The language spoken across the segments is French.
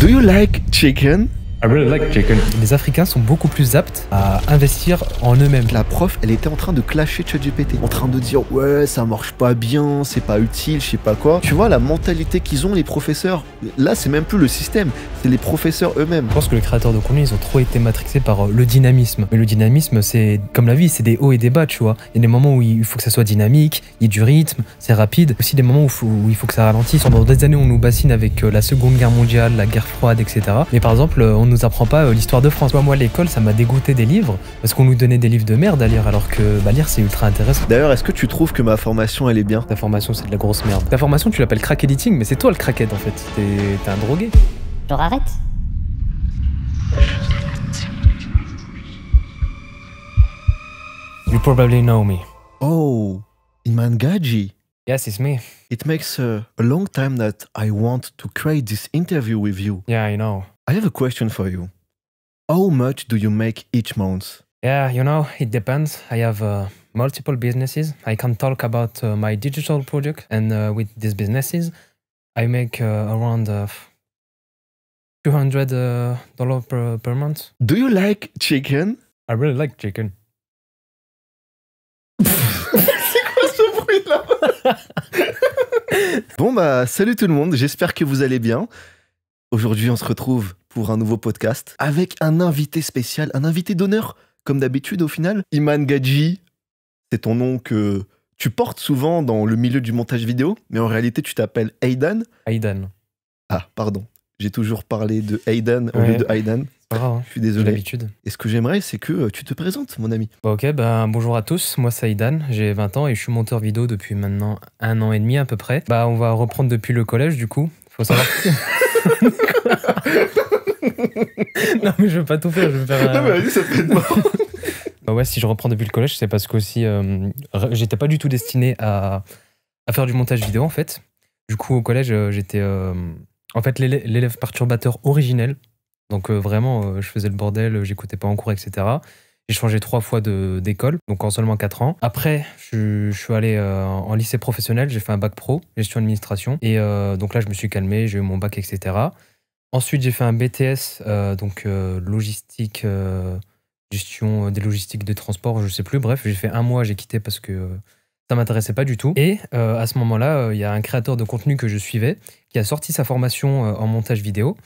Do you like chicken? I really like chicken. Les Africains sont beaucoup plus aptes à investir en eux-mêmes. La prof, elle était en train de clasher ChatGPT, en train de dire ouais, ça marche pas bien, c'est pas utile, je sais pas quoi. Tu vois la mentalité qu'ils ont les professeurs. Là, c'est même plus le système, c'est les professeurs eux-mêmes. Je pense que les créateurs de contenu, ils ont trop été matrixés par le dynamisme. Mais le dynamisme, c'est comme la vie, c'est des hauts et des bas, tu vois. Il y a des moments où il faut que ça soit dynamique, il y a du rythme, c'est rapide. Aussi des moments où il faut que ça ralentisse. Pendant des années, on nous bassine avec la Seconde Guerre mondiale, la guerre froide, etc. Mais par exemple, on nous apprend pas l'histoire de France. Moi, à l'école, ça m'a dégoûté des livres parce qu'on nous donnait des livres de merde à lire, alors que lire, c'est ultra intéressant. D'ailleurs, est-ce que tu trouves que ma formation, elle est bien? Ta formation, c'est de la grosse merde. Ta formation, tu l'appelles crack editing, mais c'est toi le crackhead en fait. T'es un drogué. Genre arrête. You probably know me. Oh, Iman Gadji. Yes, it's me. It makes a long time that I want to create this interview with you. Yeah, I know. I have a question for you. How much do you make each month? Yeah, it depends. I have multiple businesses. I can talk about my digital project, and with these businesses, I make around $200 per month. Do you like chicken? I really like chicken. Bon bah salut tout le monde, j'espère que vous allez bien. Aujourd'hui on se retrouve pour un nouveau podcast avec un invité spécial, un invité d'honneur comme d'habitude au final. Iman Gadji, c'est ton nom que tu portes souvent dans le milieu du montage vidéo, mais en réalité tu t'appelles Aidan. Aidan. Ah pardon, j'ai toujours parlé de Aidan au lieu de Aidan. C'est pas grave, hein. Je suis désolé. D'habitude. Et ce que j'aimerais c'est que tu te présentes mon ami. Ok, bonjour à tous, moi c'est Aidan, j'ai 20 ans et je suis monteur vidéo depuis maintenant 1 an et demi à peu près. On va reprendre depuis le collège du coup, faut savoir... Non mais je veux pas tout faire, je veux faire... Non mais vas-y, ça peut être marrant. Ouais, si je reprends depuis le collège, c'est parce qu'aussi j'étais pas du tout destiné à faire du montage vidéo en fait. Du coup au collège j'étais en fait l'élève perturbateur originel. Donc vraiment, je faisais le bordel, j'écoutais pas en cours, etc. J'ai changé 3 fois d'école, donc en seulement 4 ans. Après, je suis allé en lycée professionnel, j'ai fait un bac pro, gestion administration. Et donc là, je me suis calmé, j'ai eu mon bac, etc. Ensuite, j'ai fait un BTS, logistique, gestion des logistiques de transport, je sais plus. Bref, j'ai fait 1 mois, j'ai quitté parce que ça m'intéressait pas du tout. Et à ce moment-là, il y a un créateur de contenu que je suivais qui a sorti sa formation en montage vidéo.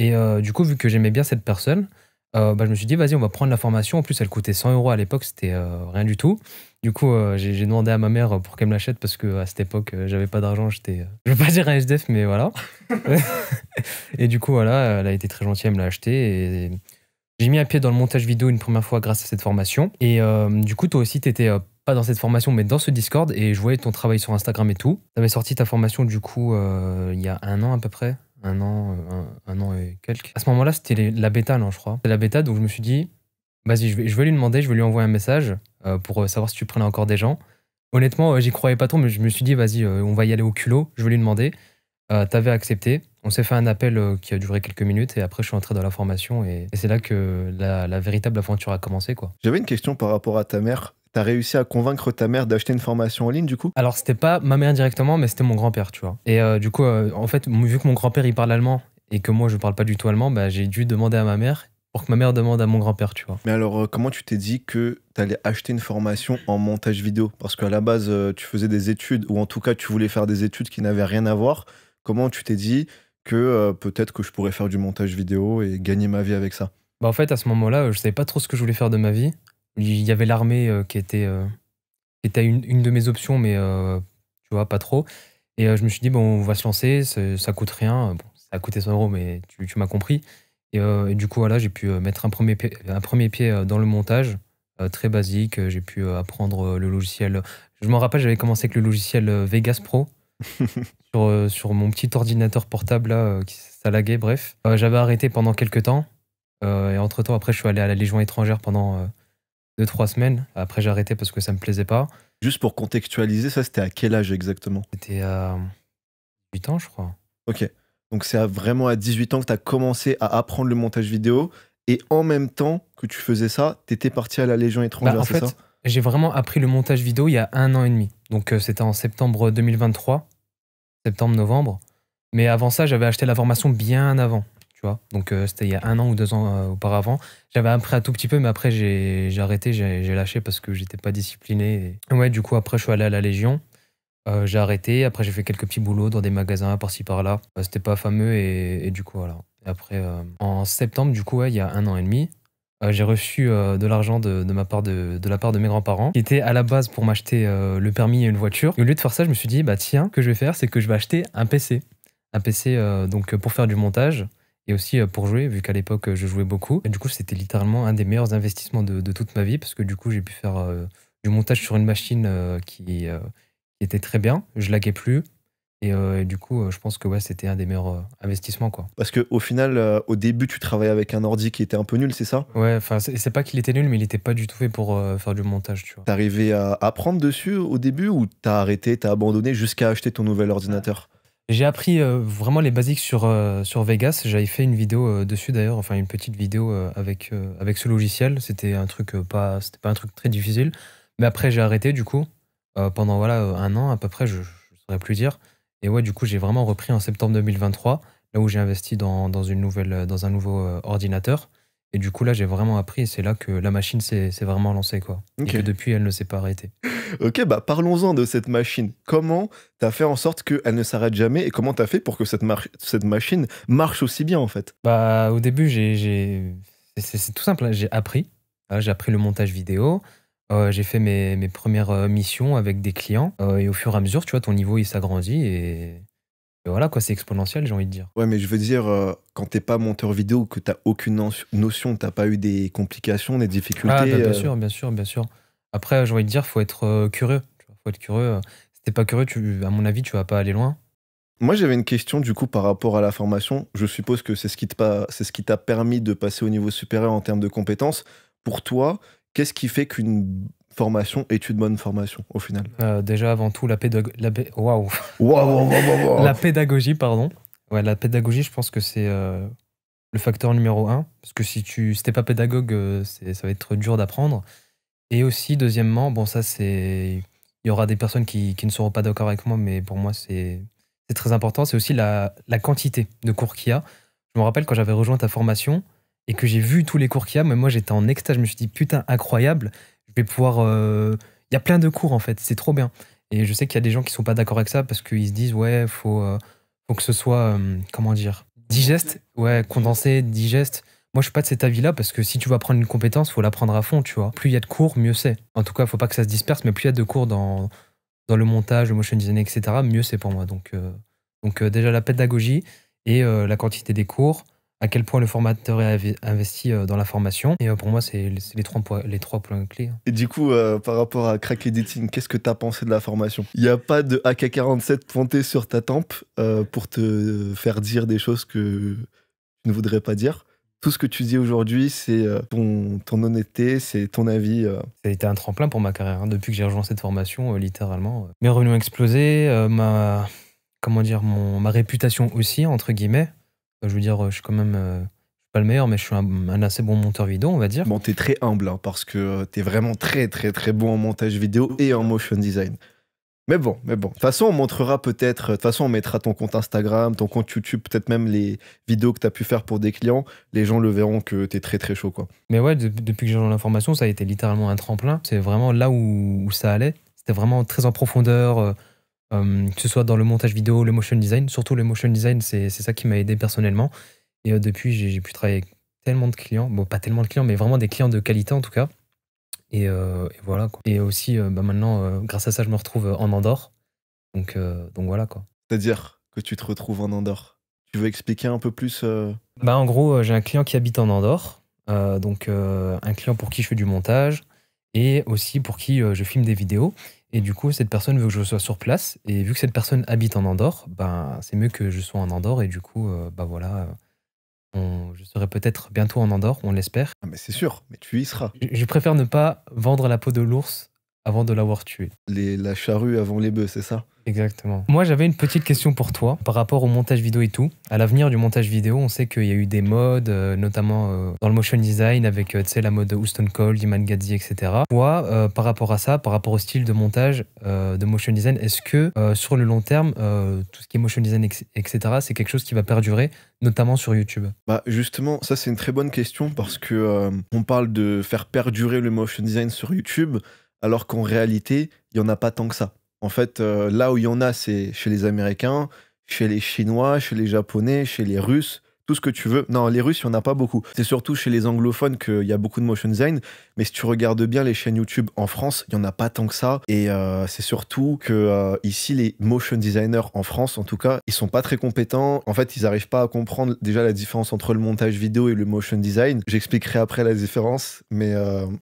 Et du coup, vu que j'aimais bien cette personne, je me suis dit, vas-y, on va prendre la formation. En plus, elle coûtait 100 € à l'époque, c'était rien du tout. Du coup, j'ai demandé à ma mère pour qu'elle me l'achète parce qu'à cette époque, j'avais pas d'argent. J'étais, je veux pas dire un SDF, mais voilà. Et du coup, voilà, elle a été très gentille, elle me l'a acheté. Et j'ai mis un pied dans le montage vidéo une première fois grâce à cette formation. Et du coup, toi aussi, t'étais pas dans cette formation, mais dans ce Discord. Et je voyais ton travail sur Instagram et tout. T'avais sorti ta formation, du coup, il y a 1 an à peu près. Un an et quelques. À ce moment-là, c'était la bêta, non, je crois. C'était la bêta, donc je me suis dit, vas-y, je vais lui demander, je vais lui envoyer un message pour savoir si tu prenais encore des gens. Honnêtement, j'y croyais pas trop, mais je me suis dit, vas-y, on va y aller au culot, je vais lui demander. T'avais accepté. On s'est fait un appel qui a duré quelques minutes et après, je suis entré dans la formation et c'est là que la véritable aventure a commencé, quoi. J'avais une question par rapport à ta mère. T'as réussi à convaincre ta mère d'acheter une formation en ligne du coup? Alors c'était pas ma mère directement, mais c'était mon grand-père, tu vois. Et du coup, en fait, vu que mon grand-père il parle allemand et que moi je parle pas du tout allemand, j'ai dû demander à ma mère pour que ma mère demande à mon grand-père, tu vois. Mais alors comment tu t'es dit que t'allais acheter une formation en montage vidéo? Parce qu'à la base tu faisais des études, ou en tout cas tu voulais faire des études qui n'avaient rien à voir. Comment tu t'es dit que peut-être que je pourrais faire du montage vidéo et gagner ma vie avec ça? En fait, à ce moment-là, je savais pas trop ce que je voulais faire de ma vie. Il y avait l'armée qui était une de mes options, mais tu vois, pas trop. Et je me suis dit, bon, on va se lancer, ça coûte rien. Bon, ça a coûté 100 €, mais tu m'as compris. Et du coup, voilà, j'ai pu mettre un premier pied dans le montage, très basique. J'ai pu apprendre le logiciel. Je me rappelle, j'avais commencé avec le logiciel Vegas Pro sur mon petit ordinateur portable, là, ça laguait, bref. J'avais arrêté pendant quelques temps. Et entre-temps, après, je suis allé à la Légion étrangère pendant 2-3 semaines. Après, j'ai arrêté parce que ça me plaisait pas. Juste pour contextualiser, ça c'était à quel âge exactement? C'était à 8 ans, je crois. Ok, donc c'est vraiment à 18 ans que tu as commencé à apprendre le montage vidéo et en même temps que tu faisais ça, tu étais parti à la Légion étrangère, En c'est fait, ça? j'ai vraiment appris le montage vidéo il y a 1 an et demi. Donc c'était en septembre 2023, septembre-novembre. Mais avant ça, j'avais acheté la formation bien avant. tu vois. Donc c'était il y a 1 an ou 2 ans auparavant. J'avais appris un tout petit peu, mais après j'ai arrêté, j'ai lâché parce que j'étais pas discipliné. Et ouais, du coup après je suis allé à la Légion. J'ai arrêté, après j'ai fait quelques petits boulots dans des magasins par-ci par-là. C'était pas fameux et du coup voilà. Et après en septembre, du coup ouais, il y a 1 an et demi, j'ai reçu de l'argent de la part de mes grands-parents, qui était à la base pour m'acheter le permis et une voiture. Et au lieu de faire ça, je me suis dit, bah tiens, ce que je vais faire, c'est que je vais acheter un PC. Un PC donc pour faire du montage et aussi pour jouer, vu qu'à l'époque je jouais beaucoup. Et du coup, c'était littéralement un des meilleurs investissements de toute ma vie, parce que du coup, j'ai pu faire du montage sur une machine qui était très bien. Je laguais plus. Et du coup, je pense que ouais, c'était un des meilleurs investissements, quoi. Parce qu'au final, au début, tu travaillais avec un ordi qui était un peu nul, c'est ça? Ouais, enfin, c'est pas qu'il était nul, mais il était pas du tout fait pour faire du montage, tu vois. T'arrivais à apprendre dessus au début ou t'as arrêté, t'as abandonné jusqu'à acheter ton nouvel ordinateur? J'ai appris vraiment les basiques sur Vegas. J'avais fait une vidéo dessus d'ailleurs, enfin une petite vidéo avec ce logiciel. C'était c'était pas un truc très difficile. Mais après, j'ai arrêté du coup, pendant voilà, 1 an à peu près, je saurais plus dire. Et ouais, du coup, j'ai vraiment repris en septembre 2023, là où j'ai investi dans un nouveau ordinateur. Et du coup, là, j'ai vraiment appris et c'est là que la machine s'est vraiment lancée, quoi. Ok. Et que depuis, elle ne s'est pas arrêtée. Ok, bah parlons-en de cette machine. Comment t'as fait en sorte qu'elle ne s'arrête jamais et comment t'as fait pour que cette machine marche aussi bien en fait? Bah, au début, c'est tout simple, hein, j'ai appris. J'ai appris le montage vidéo. J'ai fait mes premières missions avec des clients. Et au fur et à mesure, tu vois, ton niveau, il s'agrandit. Et voilà, quoi, c'est exponentiel, j'ai envie de dire. Ouais, mais je veux dire, quand t'es pas monteur vidéo, que t'as aucune notion, t'as pas eu des complications, des Ah, bah, difficultés. bien sûr, bien sûr, bien sûr. Après, j'ai envie de dire, faut être curieux. Tu vois, faut être curieux. Si t'es pas curieux, à mon avis, tu vas pas aller loin. Moi, j'avais une question du coup par rapport à la formation. Je suppose que c'est c'est ce qui t'a permis de passer au niveau supérieur en termes de compétences. Pour toi, qu'est-ce qui fait qu'une formation est une bonne formation au final? Déjà, avant tout, waouh. Waouh, waouh, waouh, waouh. La pédagogie, pardon. Ouais, la pédagogie, je pense que c'est le facteur numéro 1. Parce que si t'es pas pédagogue, ça va être dur d'apprendre. Et aussi, deuxièmement, bon, ça, c'est. Il y aura des personnes qui ne seront pas d'accord avec moi, mais pour moi, c'est très important. C'est aussi la quantité de cours qu'il y a. Je me rappelle quand j'avais rejoint ta formation et que j'ai vu tous les cours qu'il y a, mais moi, j'étais en extase. Je me suis dit, putain, incroyable. Je vais pouvoir. Il y a plein de cours, en fait. C'est trop bien. Et je sais qu'il y a des gens qui sont pas d'accord avec ça parce qu'ils se disent, ouais, faut que ce soit, comment dire, digeste. Ouais, condensé, digeste. Moi, je suis pas de cet avis-là parce que si tu veux apprendre une compétence, faut l'apprendre à fond, tu vois. Plus il y a de cours, mieux c'est. En tout cas, faut pas que ça se disperse, mais plus il y a de cours dans le montage, le motion design, etc., mieux c'est pour moi. Donc déjà la pédagogie et la quantité des cours, à quel point le formateur est investi dans la formation. Et pour moi, c'est les trois points clés, hein. Et du coup, par rapport à Crack Editing, qu'est-ce que t'as pensé de la formation? Il n'y a pas de AK-47 pointé sur ta tempe pour te faire dire des choses que tu ne voudrais pas dire. Tout ce que tu dis aujourd'hui, c'est ton honnêteté, c'est ton avis. Ça a été un tremplin pour ma carrière, hein. Depuis que j'ai rejoint cette formation, littéralement. Mes revenus ont explosé, comment dire, ma réputation aussi, entre guillemets. Je veux dire, je suis quand même, je suis pas le meilleur, mais je suis un assez bon monteur vidéo, on va dire. Bon, t'es très humble, hein, parce que t'es vraiment très, très, très bon en montage vidéo et en motion design. Mais bon, de toute façon, on montrera peut-être, de toute façon, on mettra ton compte Instagram, ton compte YouTube, peut-être même les vidéos que t'as pu faire pour des clients. Les gens le verront que t'es très, très chaud, quoi. Mais ouais, depuis que j'ai rejoint la formation, ça a été littéralement un tremplin. C'est vraiment là où ça allait. C'était vraiment très en profondeur, que ce soit dans le montage vidéo, le motion design. Surtout le motion design, c'est ça qui m'a aidé personnellement. Et depuis, j'ai pu travailler avec tellement de clients. Bon, pas tellement de clients, mais vraiment des clients de qualité en tout cas. Et voilà, quoi. Et aussi, maintenant, grâce à ça, je me retrouve en Andorre. Donc voilà, quoi. C'est-à-dire que tu te retrouves en Andorre. Tu veux expliquer un peu plus Bah, en gros, j'ai un client qui habite en Andorre. Donc un client pour qui je fais du montage et aussi pour qui je filme des vidéos. Et du coup, cette personne veut que je sois sur place. Et vu que cette personne habite en Andorre, ben, c'est mieux que je sois en Andorre. Et du coup, bah voilà, je serai peut-être bientôt en Andorre, on l'espère. Ah, mais c'est sûr, mais tu y seras. Je préfère ne pas vendre la peau de l'ours avant de l'avoir tué. La charrue avant les bœufs, c'est ça? Exactement. Moi, j'avais une petite question pour toi par rapport au montage vidéo et tout. À l'avenir du montage vidéo, on sait qu'il y a eu des modes, notamment dans le motion design avec tu sais, la mode Stone Cold, Iman Gadzhi, etc. Toi, par rapport à ça, par rapport au style de montage de motion design, est-ce que sur le long terme, tout ce qui est motion design, etc., c'est quelque chose qui va perdurer, notamment sur YouTube? Bah justement, ça c'est une très bonne question parce que on parle de faire perdurer le motion design sur YouTube, alors qu'en réalité, il n'y en a pas tant que ça. En fait, là où il y en a, c'est chez les Américains, chez les Chinois, chez les Japonais, chez les Russes, tout ce que tu veux. Non, les Russes, il n'y en a pas beaucoup. C'est surtout chez les anglophones qu'il y a beaucoup de motion design. Mais si tu regardes bien les chaînes YouTube en France, il n'y en a pas tant que ça. Et c'est surtout que ici, les motion designers en France, en tout cas, ils sont pas très compétents. En fait, ils n'arrivent pas à comprendre déjà la différence entre le montage vidéo et le motion design. J'expliquerai après la différence. Mais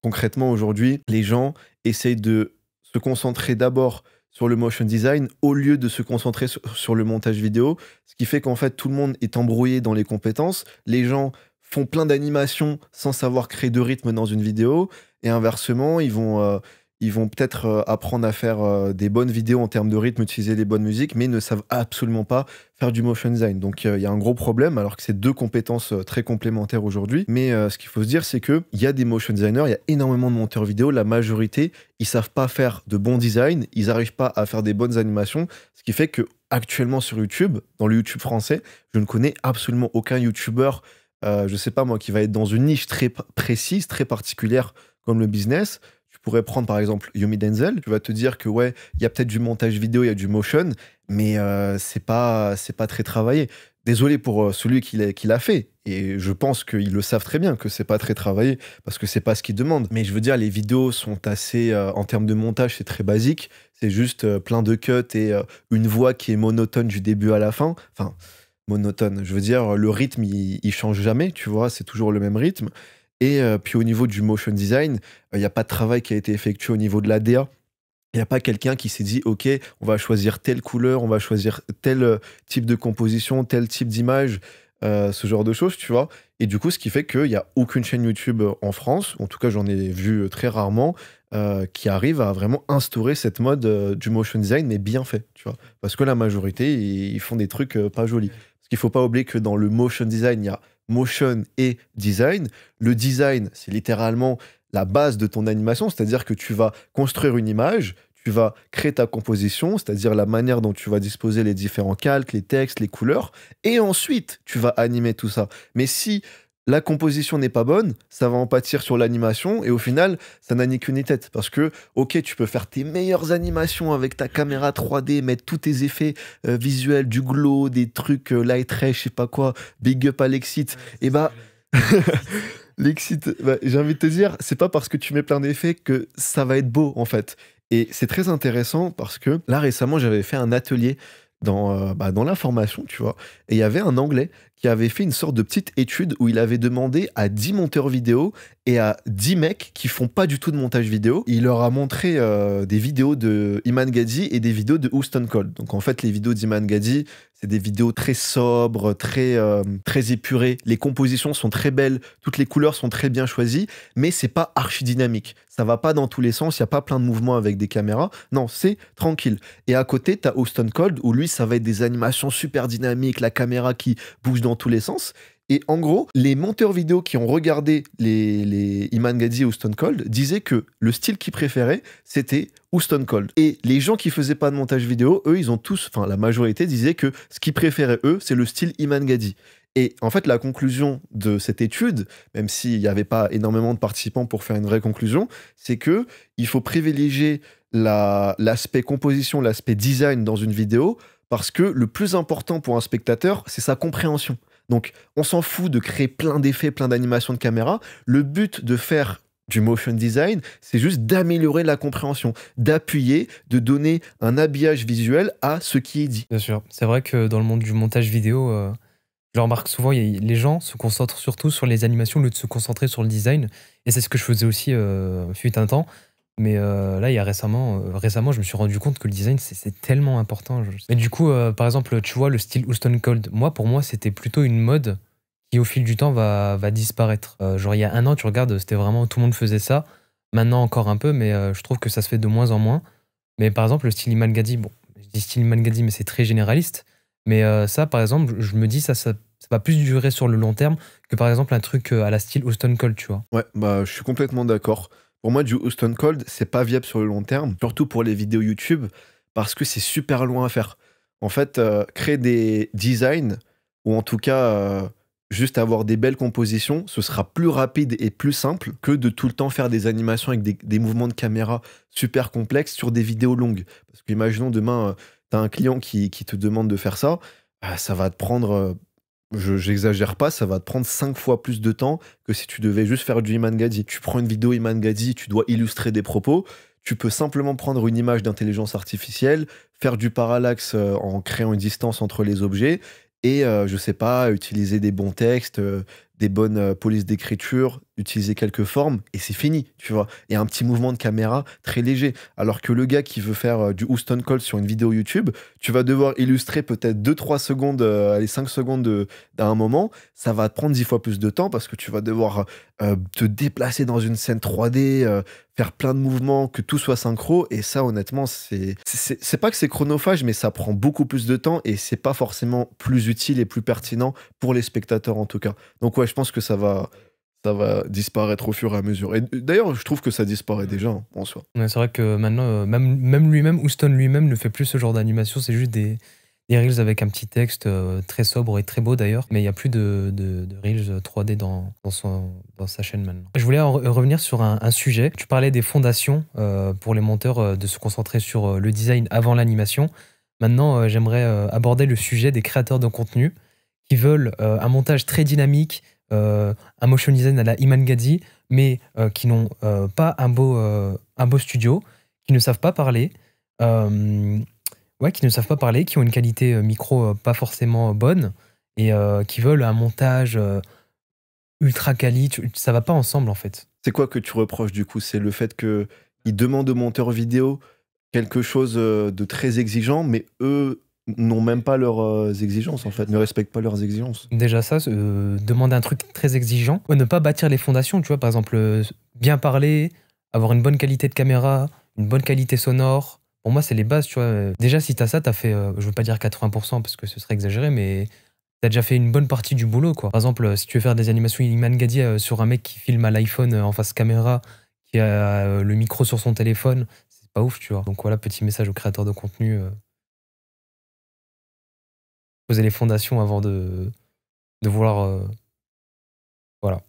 concrètement, aujourd'hui, les gens essayent de se concentrer d'abord sur le motion design au lieu de se concentrer sur le montage vidéo, ce qui fait qu'en fait tout le monde est embrouillé dans les compétences, les gens font plein d'animations sans savoir créer de rythme dans une vidéo, et inversement, ils vont peut-être apprendre à faire des bonnes vidéos en termes de rythme, utiliser les bonnes musiques, mais ne savent absolument pas faire du motion design. Donc il y a un gros problème, alors que c'est deux compétences très complémentaires aujourd'hui. Mais ce qu'il faut se dire, c'est qu'il y a des motion designers, il y a énormément de monteurs vidéo, la majorité, ils savent pas faire de bons designs, ils n'arrivent pas à faire des bonnes animations, ce qui fait que actuellement sur YouTube, dans le YouTube français, je ne connais absolument aucun YouTuber, je sais pas moi, qui va être dans une niche très précise, très particulière comme le business. Tu pourrais prendre par exemple Yomi Denzel, tu vas te dire que ouais, il y a peut-être du montage vidéo, il y a du motion, mais c'est pas très travaillé. Désolé pour celui qui l'a fait, et je pense qu'ils le savent très bien que c'est pas très travaillé, parce que c'est pas ce qu'ils demandent. Mais je veux dire, les vidéos sont assez, en termes de montage, c'est très basique, c'est juste plein de cuts et une voix qui est monotone du début à la fin. Enfin, monotone, je veux dire, le rythme, il change jamais, tu vois, c'est toujours le même rythme. Et puis au niveau du motion design, il n'y a pas de travail qui a été effectué au niveau de la DA. Il n'y a pas quelqu'un qui s'est dit, OK, on va choisir telle couleur, on va choisir tel type de composition, tel type d'image, ce genre de choses, tu vois. Et du coup, ce qui fait qu'il n'y a aucune chaîne YouTube en France, en tout cas j'en ai vu très rarement, qui arrive à vraiment instaurer cette mode du motion design, mais bien fait, tu vois. Parce que la majorité, ils font des trucs pas jolis. Parce qu'il ne faut pas oublier que dans le motion design, il y a motion et design. Le design, c'est littéralement la base de ton animation, c'est-à-dire que tu vas construire une image, tu vas créer ta composition, c'est-à-dire la manière dont tu vas disposer les différents calques, les textes, les couleurs, et ensuite tu vas animer tout ça. Mais si la composition n'est pas bonne, ça va en pâtir sur l'animation, et au final, ça n'a ni queue ni tête. Parce que, ok, tu peux faire tes meilleures animations avec ta caméra 3D, mettre tous tes effets visuels, du glow, des trucs light ray, je sais pas quoi, big up à Lexit, et bah... Lexit, bah, j'ai envie de te dire, c'est pas parce que tu mets plein d'effets que ça va être beau, en fait. Et c'est très intéressant parce que là, récemment, j'avais fait un atelier dans la formation, tu vois. Et il y avait un Anglais qui avait fait une sorte de petite étude où il avait demandé à 10 monteurs vidéo et à 10 mecs qui font pas du tout de montage vidéo. Il leur a montré des vidéos de Iman Gadzhi et des vidéos de Stone Cold. Donc en fait, les vidéos d'Iman Gadzhi, c'est des vidéos très sobres, très épurées. Les compositions sont très belles, toutes les couleurs sont très bien choisies, mais c'est pas archi dynamique. Ça va pas dans tous les sens, il y a pas plein de mouvements avec des caméras. Non, c'est tranquille. Et à côté, t'as Stone Cold où lui, ça va être des animations super dynamiques, la caméra qui bouge dans tous les sens. Et en gros, les monteurs vidéo qui ont regardé les Iman Gadzhi ou Stone Cold disaient que le style qu'ils préféraient, c'était Stone Cold. Et les gens qui faisaient pas de montage vidéo, eux, ils ont tous, enfin la majorité disaient que ce qu'ils préféraient, eux, c'est le style Iman Gadzhi. Et en fait, la conclusion de cette étude, même s'il n'y avait pas énormément de participants pour faire une vraie conclusion, c'est que il faut privilégier l'aspect composition, l'aspect design dans une vidéo, parce que le plus important pour un spectateur, c'est sa compréhension. Donc, on s'en fout de créer plein d'effets, plein d'animations de caméra. Le but de faire du motion design, c'est juste d'améliorer la compréhension, d'appuyer, de donner un habillage visuel à ce qui est dit. Bien sûr. C'est vrai que dans le monde du montage vidéo, je remarque souvent, les gens se concentrent surtout sur les animations au lieu de se concentrer sur le design. Et c'est ce que je faisais aussi fut un temps. Mais là, il y a récemment, je me suis rendu compte que le design, c'est tellement important. Mais du coup, par exemple, tu vois, le style Stone Cold, pour moi, c'était plutôt une mode qui, au fil du temps, va disparaître. Genre, il y a un an, tu regardes, c'était vraiment, tout le monde faisait ça. Maintenant encore un peu, mais je trouve que ça se fait de moins en moins. Mais par exemple, le style Iman Gadi, bon, je dis style Iman Gadi, mais c'est très généraliste. Mais ça, par exemple, je me dis, ça va plus durer sur le long terme que par exemple un truc à la style Houston Cold, tu vois. Ouais, bah, je suis complètement d'accord. Pour moi, du Houston Cold, c'est pas viable sur le long terme, surtout pour les vidéos YouTube, parce que c'est super loin à faire. En fait, créer des designs, ou en tout cas, juste avoir des belles compositions, ce sera plus rapide et plus simple que de tout le temps faire des animations avec des mouvements de caméra super complexes sur des vidéos longues. Parce que imaginons demain, tu as un client qui te demande de faire ça, ça va te prendre, j'exagère pas, ça va te prendre 5 fois plus de temps que si tu devais juste faire du Iman Gadi. Tu prends une vidéo Iman Gadi, tu dois illustrer des propos, tu peux simplement prendre une image d'intelligence artificielle, faire du parallaxe en créant une distance entre les objets, et je sais pas, utiliser des bons textes, des bonnes polices d'écriture, utiliser quelques formes, et c'est fini, tu vois. Et un petit mouvement de caméra très léger. Alors que le gars qui veut faire du Houston Cold sur une vidéo YouTube, tu vas devoir illustrer peut-être 2-3 secondes, allez, 5 secondes d'un moment. Ça va te prendre 10 fois plus de temps parce que tu vas devoir te déplacer dans une scène 3D, faire plein de mouvements, que tout soit synchro. Et ça, honnêtement, c'est pas que c'est chronophage, mais ça prend beaucoup plus de temps et c'est pas forcément plus utile et plus pertinent pour les spectateurs en tout cas. Donc ouais, je pense que ça va disparaître au fur et à mesure. Et d'ailleurs, je trouve que ça disparaît déjà en soi. Ouais, c'est vrai que maintenant, même lui-même, Houston lui-même ne fait plus ce genre d'animation, c'est juste des reels avec un petit texte très sobre et très beau d'ailleurs, mais il n'y a plus de reels 3D dans sa chaîne maintenant. Je voulais revenir sur un sujet. Tu parlais des fondations pour les monteurs de se concentrer sur le design avant l'animation. Maintenant, j'aimerais aborder le sujet des créateurs de contenu qui veulent un montage très dynamique, un motion design à la Iman Gadi, mais qui n'ont pas un beau studio, qui ne savent pas parler, qui ont une qualité micro pas forcément bonne, et qui veulent un montage ultra quali. Ça va pas ensemble en fait. C'est quoi que tu reproches du coup? C'est le fait qu'ils demandent aux monteurs vidéo quelque chose de très exigeant, mais eux n'ont même pas leurs exigences en fait, ne respectent pas leurs exigences. Déjà ça, demander un truc très exigeant, ouais, ne pas bâtir les fondations, tu vois, par exemple, bien parler, avoir une bonne qualité de caméra, une bonne qualité sonore. Pour moi, c'est les bases, tu vois. Déjà, si t'as ça, t'as fait, je veux pas dire 80% parce que ce serait exagéré, mais t'as déjà fait une bonne partie du boulot, quoi. Par exemple, si tu veux faire des animations Iman Gadi sur un mec qui filme à l'iPhone en face caméra, qui a le micro sur son téléphone, c'est pas ouf, tu vois. Donc voilà, petit message aux créateurs de contenu. Poser les fondations avant de vouloir... voilà.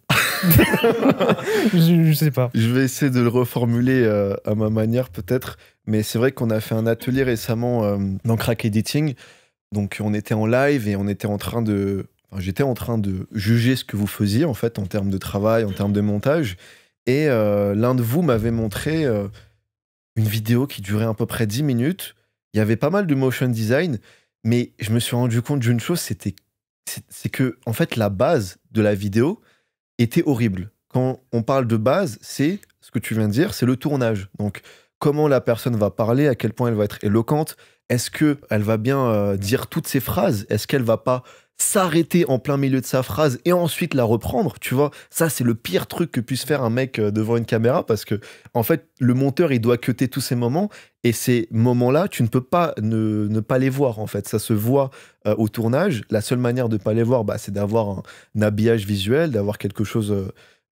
je sais pas. Je vais essayer de le reformuler à ma manière peut-être, mais c'est vrai qu'on a fait un atelier récemment dans Crack Editing. Donc on était en live et on était en train de... Enfin, j'étais en train de juger ce que vous faisiez en fait en termes de travail, en termes de montage. Et l'un de vous m'avait montré une vidéo qui durait à peu près 10 minutes. Il y avait pas mal de motion design, mais je me suis rendu compte d'une chose, c'est que en fait la base de la vidéo était horrible. Quand on parle de base, c'est ce que tu viens de dire, c'est le tournage. Donc comment la personne va parler, à quel point elle va être éloquente, est-ce qu'elle va bien dire toutes ses phrases, est-ce qu'elle va pas s'arrêter en plein milieu de sa phrase et ensuite la reprendre, tu vois. Ça, c'est le pire truc que puisse faire un mec devant une caméra parce que, en fait, le monteur, il doit cutter tous ces moments et ces moments-là, tu ne peux pas ne pas les voir, en fait. Ça se voit au tournage. La seule manière de ne pas les voir, bah, c'est d'avoir un habillage visuel, d'avoir quelque chose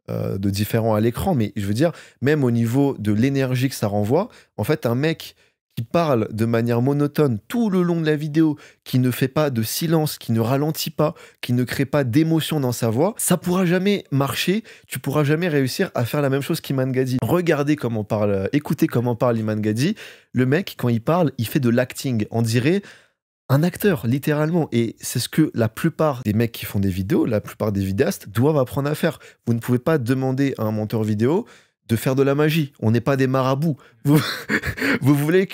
de différent à l'écran. Mais je veux dire, même au niveau de l'énergie que ça renvoie, en fait, un mec qui parle de manière monotone tout le long de la vidéo, qui ne fait pas de silence, qui ne ralentit pas, qui ne crée pas d'émotion dans sa voix, ça pourra jamais marcher, tu pourras jamais réussir à faire la même chose qu'Iman Gadi. Regardez comment parle, écoutez comment parle Iman Gadi, le mec, quand il parle, il fait de l'acting, on dirait un acteur, littéralement. Et c'est ce que la plupart des mecs qui font des vidéos, la plupart des vidéastes doivent apprendre à faire. Vous ne pouvez pas demander à un monteur vidéo de faire de la magie. On n'est pas des marabouts. Vous voulez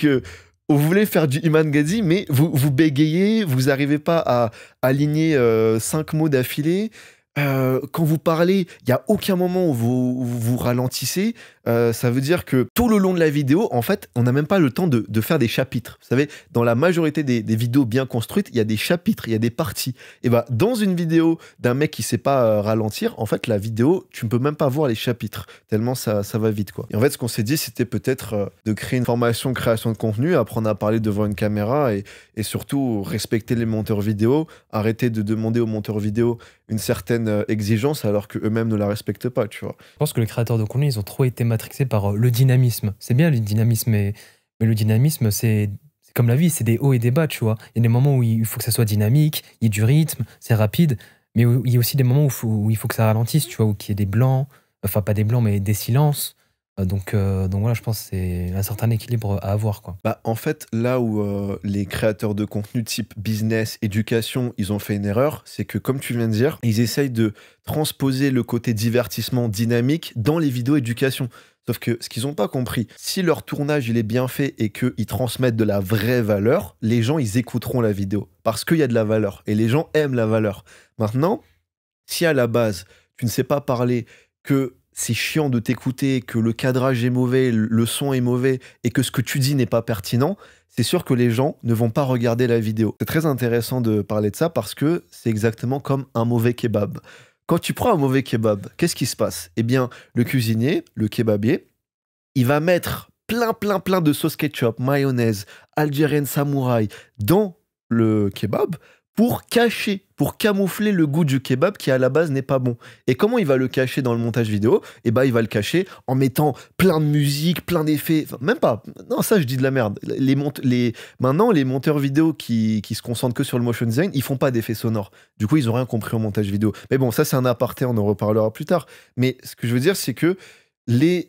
faire du Iman Gadi, mais vous bégayez, vous n'arrivez pas à aligner 5 mots d'affilée. Quand vous parlez, il y a aucun moment où vous ralentissez. Ça veut dire que tout le long de la vidéo, en fait, on n'a même pas le temps de faire des chapitres. Vous savez, dans la majorité des vidéos bien construites, il y a des chapitres, il y a des parties. Et bah, dans une vidéo d'un mec qui sait pas ralentir, en fait, la vidéo, tu ne peux même pas voir les chapitres, tellement ça va vite, quoi. Et en fait, ce qu'on s'est dit, c'était peut-être de créer une formation création de contenu, apprendre à parler devant une caméra et surtout respecter les monteurs vidéo, arrêter de demander aux monteurs vidéo une certaine exigence alors qu'eux-mêmes ne la respectent pas, tu vois. Je pense que les créateurs de contenu, ils ont trop été matrixés par le dynamisme. C'est bien le dynamisme, mais le dynamisme, c'est comme la vie, c'est des hauts et des bas, tu vois. Il y a des moments où il faut que ça soit dynamique, il y ait du rythme, c'est rapide, mais il y a aussi des moments où il faut que ça ralentisse, tu vois, où qu'il y ait des blancs, enfin pas des blancs, mais des silences. Donc voilà, je pense que c'est un certain équilibre à avoir, quoi. Bah, en fait, là où les créateurs de contenu type business, éducation, ils ont fait une erreur, c'est que, comme tu viens de dire, ils essayent de transposer le côté divertissement dynamique dans les vidéos éducation. Sauf que ce qu'ils n'ont pas compris, si leur tournage il est bien fait et qu'ils transmettent de la vraie valeur, les gens ils écouteront la vidéo parce qu'il y a de la valeur et les gens aiment la valeur. Maintenant, si à la base tu ne sais pas parler, que c'est chiant de t'écouter, que le cadrage est mauvais, le son est mauvais et que ce que tu dis n'est pas pertinent, c'est sûr que les gens ne vont pas regarder la vidéo. C'est très intéressant de parler de ça parce que c'est exactement comme un mauvais kebab. Quand tu prends un mauvais kebab, qu'est-ce qui se passe? Eh bien, le cuisinier, le kebabier, il va mettre plein de sauce ketchup, mayonnaise, algérienne samouraï dans le kebab pour cacher, pour camoufler le goût du kebab qui à la base n'est pas bon. Et comment il va le cacher dans le montage vidéo? Eh ben, il va le cacher en mettant plein de musique, plein d'effets. Enfin, même pas. Non, ça, je dis de la merde. Maintenant, les monteurs vidéo qui se concentrent que sur le motion design, ils font pas d'effets sonores. Du coup, ils ont rien compris au montage vidéo. Mais bon, ça, c'est un aparté, on en reparlera plus tard. Mais ce que je veux dire, c'est que les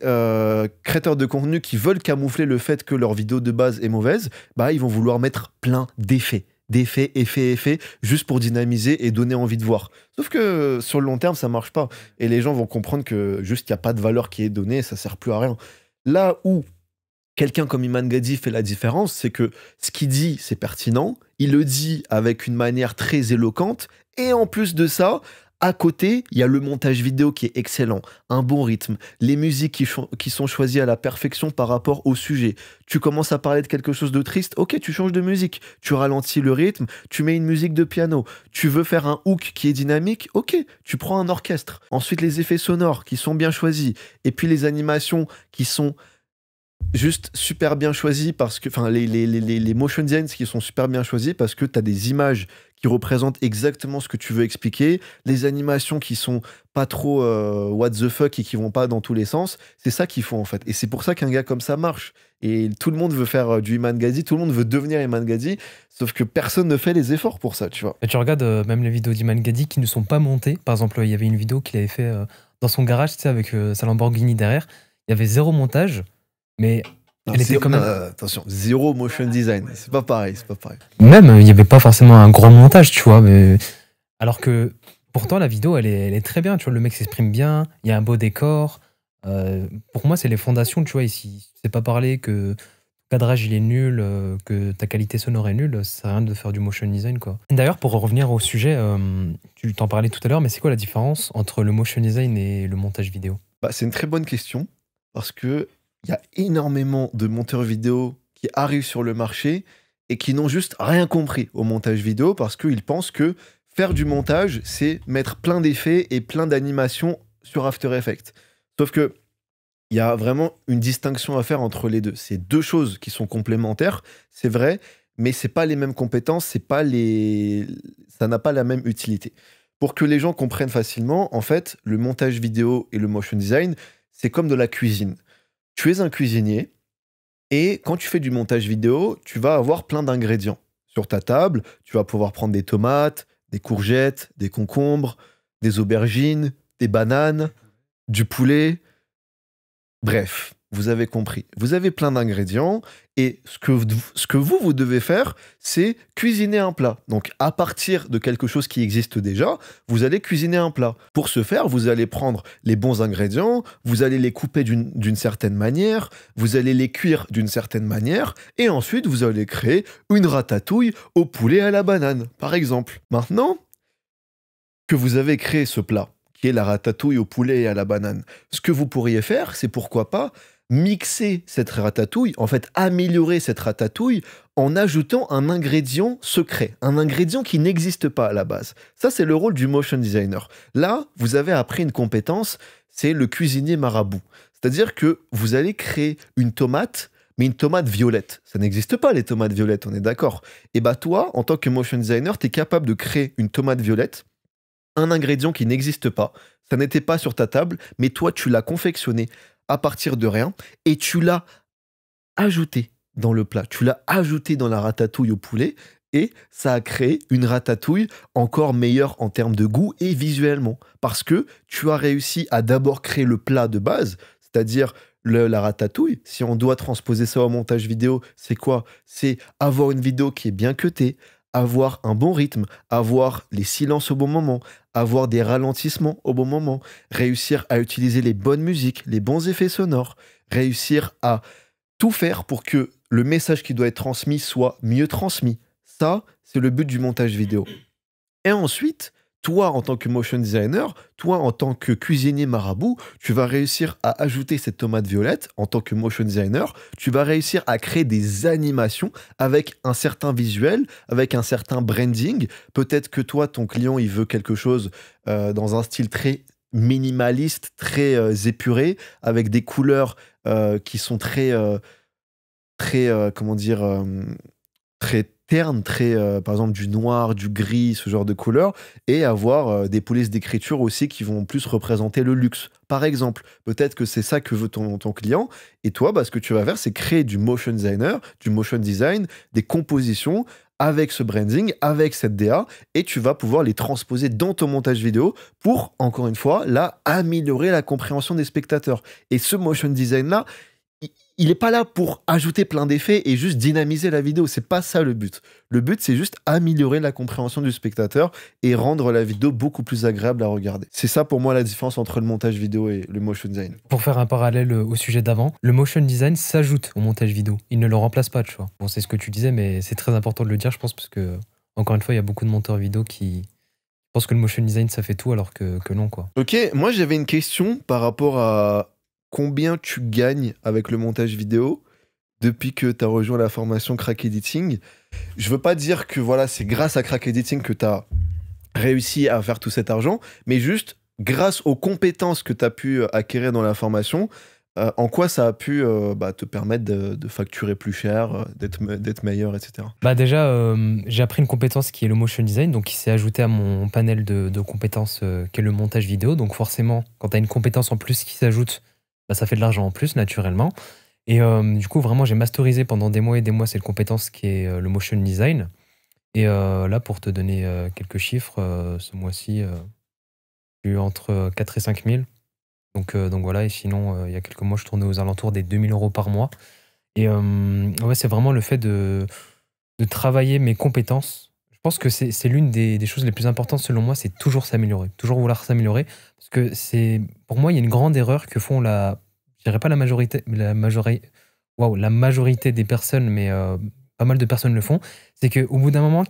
créateurs de contenu qui veulent camoufler le fait que leur vidéo de base est mauvaise, bah, ils vont vouloir mettre plein d'effets. Effets, juste pour dynamiser et donner envie de voir. Sauf que sur le long terme, ça marche pas. Et les gens vont comprendre que juste, il n'y a pas de valeur qui est donnée, ça sert plus à rien. Là où quelqu'un comme Iman Gadi fait la différence, c'est que ce qu'il dit, c'est pertinent, il le dit avec une manière très éloquente, et en plus de ça, à côté, il y a le montage vidéo qui est excellent, un bon rythme, les musiques qui sont choisies à la perfection par rapport au sujet. Tu commences à parler de quelque chose de triste, ok, tu changes de musique, tu ralentis le rythme, tu mets une musique de piano. Tu veux faire un hook qui est dynamique, ok, tu prends un orchestre. Ensuite, les effets sonores qui sont bien choisis, et puis les animations qui sont juste super bien choisis parce que, enfin, les motion designs qui sont super bien choisis parce que tu as des images qui représentent exactement ce que tu veux expliquer, les animations qui sont pas trop what the fuck et qui vont pas dans tous les sens, c'est ça qu'il faut en fait. Et c'est pour ça qu'un gars comme ça marche. Et tout le monde veut faire du Iman Gadi, tout le monde veut devenir Iman Gadi, sauf que personne ne fait les efforts pour ça, tu vois. Et tu regardes même les vidéos d'Iman Gadi qui ne sont pas montées. Par exemple, il y avait une vidéo qu'il avait fait dans son garage, tu sais, avec sa Lamborghini derrière. Il y avait zéro montage. Mais elle était quand même. Attention, zéro motion design, c'est pas pareil, c'est pas pareil. Même, il n'y avait pas forcément un grand montage, tu vois. Mais... Alors que pourtant, la vidéo, elle est très bien, tu vois. Le mec s'exprime bien, il y a un beau décor. Pour moi, c'est les fondations, tu vois. Ici, c'est pas parler que ton cadrage il est nul, que ta qualité sonore est nulle, ça sert à rien de faire du motion design, quoi. D'ailleurs, pour revenir au sujet, tu t'en parlais tout à l'heure, mais c'est quoi la différence entre le motion design et le montage vidéo? Bah, c'est une très bonne question parce que il y a énormément de monteurs vidéo qui arrivent sur le marché et qui n'ont juste rien compris au montage vidéo parce qu'ils pensent que faire du montage, c'est mettre plein d'effets et plein d'animations sur After Effects. Sauf que il y a vraiment une distinction à faire entre les deux. C'est deux choses qui sont complémentaires, c'est vrai, mais c'est pas les mêmes compétences, ça n'a pas la même utilité. Pour que les gens comprennent facilement, en fait, le montage vidéo et le motion design, c'est comme de la cuisine. Tu es un cuisinier et quand tu fais du montage vidéo, tu vas avoir plein d'ingrédients. Sur ta table, tu vas pouvoir prendre des tomates, des courgettes, des concombres, des aubergines, des bananes, du poulet. Bref, vous avez compris. Vous avez plein d'ingrédients et ce que vous devez faire, c'est cuisiner un plat. Donc, à partir de quelque chose qui existe déjà, vous allez cuisiner un plat. Pour ce faire, vous allez prendre les bons ingrédients, vous allez les couper d'une certaine manière, vous allez les cuire d'une certaine manière et ensuite, vous allez créer une ratatouille au poulet à la banane, par exemple. Maintenant, que vous avez créé ce plat, qui est la ratatouille au poulet et à la banane. Ce que vous pourriez faire, c'est pourquoi pas mixer cette ratatouille, en fait améliorer cette ratatouille en ajoutant un ingrédient secret, un ingrédient qui n'existe pas à la base. Ça, c'est le rôle du motion designer. Là, vous avez appris une compétence, c'est le cuisinier marabout. C'est-à-dire que vous allez créer une tomate, mais une tomate violette. Ça n'existe pas, les tomates violettes, on est d'accord. Et bah toi, en tant que motion designer, tu es capable de créer une tomate violette, un ingrédient qui n'existe pas, ça n'était pas sur ta table, mais toi, tu l'as confectionné à partir de rien, et tu l'as ajouté dans le plat. Tu l'as ajouté dans la ratatouille au poulet, et ça a créé une ratatouille encore meilleure en termes de goût et visuellement. Parce que tu as réussi à d'abord créer le plat de base, c'est-à-dire la ratatouille. Si on doit transposer ça au montage vidéo, c'est quoi? C'est avoir une vidéo qui est bien cutée, avoir un bon rythme, avoir les silences au bon moment, avoir des ralentissements au bon moment, réussir à utiliser les bonnes musiques, les bons effets sonores, réussir à tout faire pour que le message qui doit être transmis soit mieux transmis. Ça, c'est le but du montage vidéo. Et ensuite, toi, en tant que motion designer, toi, en tant que cuisinier marabout, tu vas réussir à ajouter cette tomate violette en tant que motion designer. Tu vas réussir à créer des animations avec un certain visuel, avec un certain branding. Peut-être que toi, ton client, il veut quelque chose dans un style très minimaliste, très épuré, avec des couleurs qui sont comment dire, très terne, très, par exemple, du noir, du gris, ce genre de couleurs, et avoir des polices d'écriture aussi qui vont plus représenter le luxe. Par exemple, peut-être que c'est ça que veut ton client, et toi, bah, ce que tu vas faire, c'est créer du motion designer, du motion design, des compositions avec ce branding, avec cette DA, et tu vas pouvoir les transposer dans ton montage vidéo pour, encore une fois, là, améliorer la compréhension des spectateurs. Et ce motion design-là, il n'est pas là pour ajouter plein d'effets et juste dynamiser la vidéo. C'est pas ça le but. Le but, c'est juste améliorer la compréhension du spectateur et rendre la vidéo beaucoup plus agréable à regarder. C'est ça pour moi la différence entre le montage vidéo et le motion design. Pour faire un parallèle au sujet d'avant, le motion design s'ajoute au montage vidéo. Il ne le remplace pas, tu vois. Bon, c'est ce que tu disais, mais c'est très important de le dire, je pense, parce que, encore une fois, il y a beaucoup de monteurs vidéo qui pensent que le motion design, ça fait tout, alors que non, quoi. Ok, moi j'avais une question par rapport à combien tu gagnes avec le montage vidéo depuis que tu as rejoint la formation Crack Editing. Je veux pas dire que voilà, c'est grâce à Crack Editing que tu as réussi à faire tout cet argent, mais juste grâce aux compétences que tu as pu acquérir dans la formation, en quoi ça a pu te permettre de facturer plus cher, d'être meilleur, etc. Bah déjà, j'ai appris une compétence qui est le motion design, donc qui s'est ajouté à mon panel de compétences qui est le montage vidéo. Donc forcément, quand tu as une compétence en plus qui s'ajoute, bah, ça fait de l'argent en plus, naturellement. Et du coup, vraiment, j'ai masterisé pendant des mois et des mois cette compétence qui est le motion design. Et là, pour te donner quelques chiffres, ce mois-ci, j'ai eu entre 4 et 5 000. Donc voilà, et sinon, il y a quelques mois, je tournais aux alentours des 2 000 € par mois. Et ouais, c'est vraiment le fait de travailler mes compétences. Je pense que c'est l'une des choses les plus importantes, selon moi, c'est toujours s'améliorer, toujours vouloir s'améliorer. Parce que pour moi, il y a une grande erreur que font je dirais pas la majorité des personnes, mais pas mal de personnes le font. C'est qu'au bout d'un moment,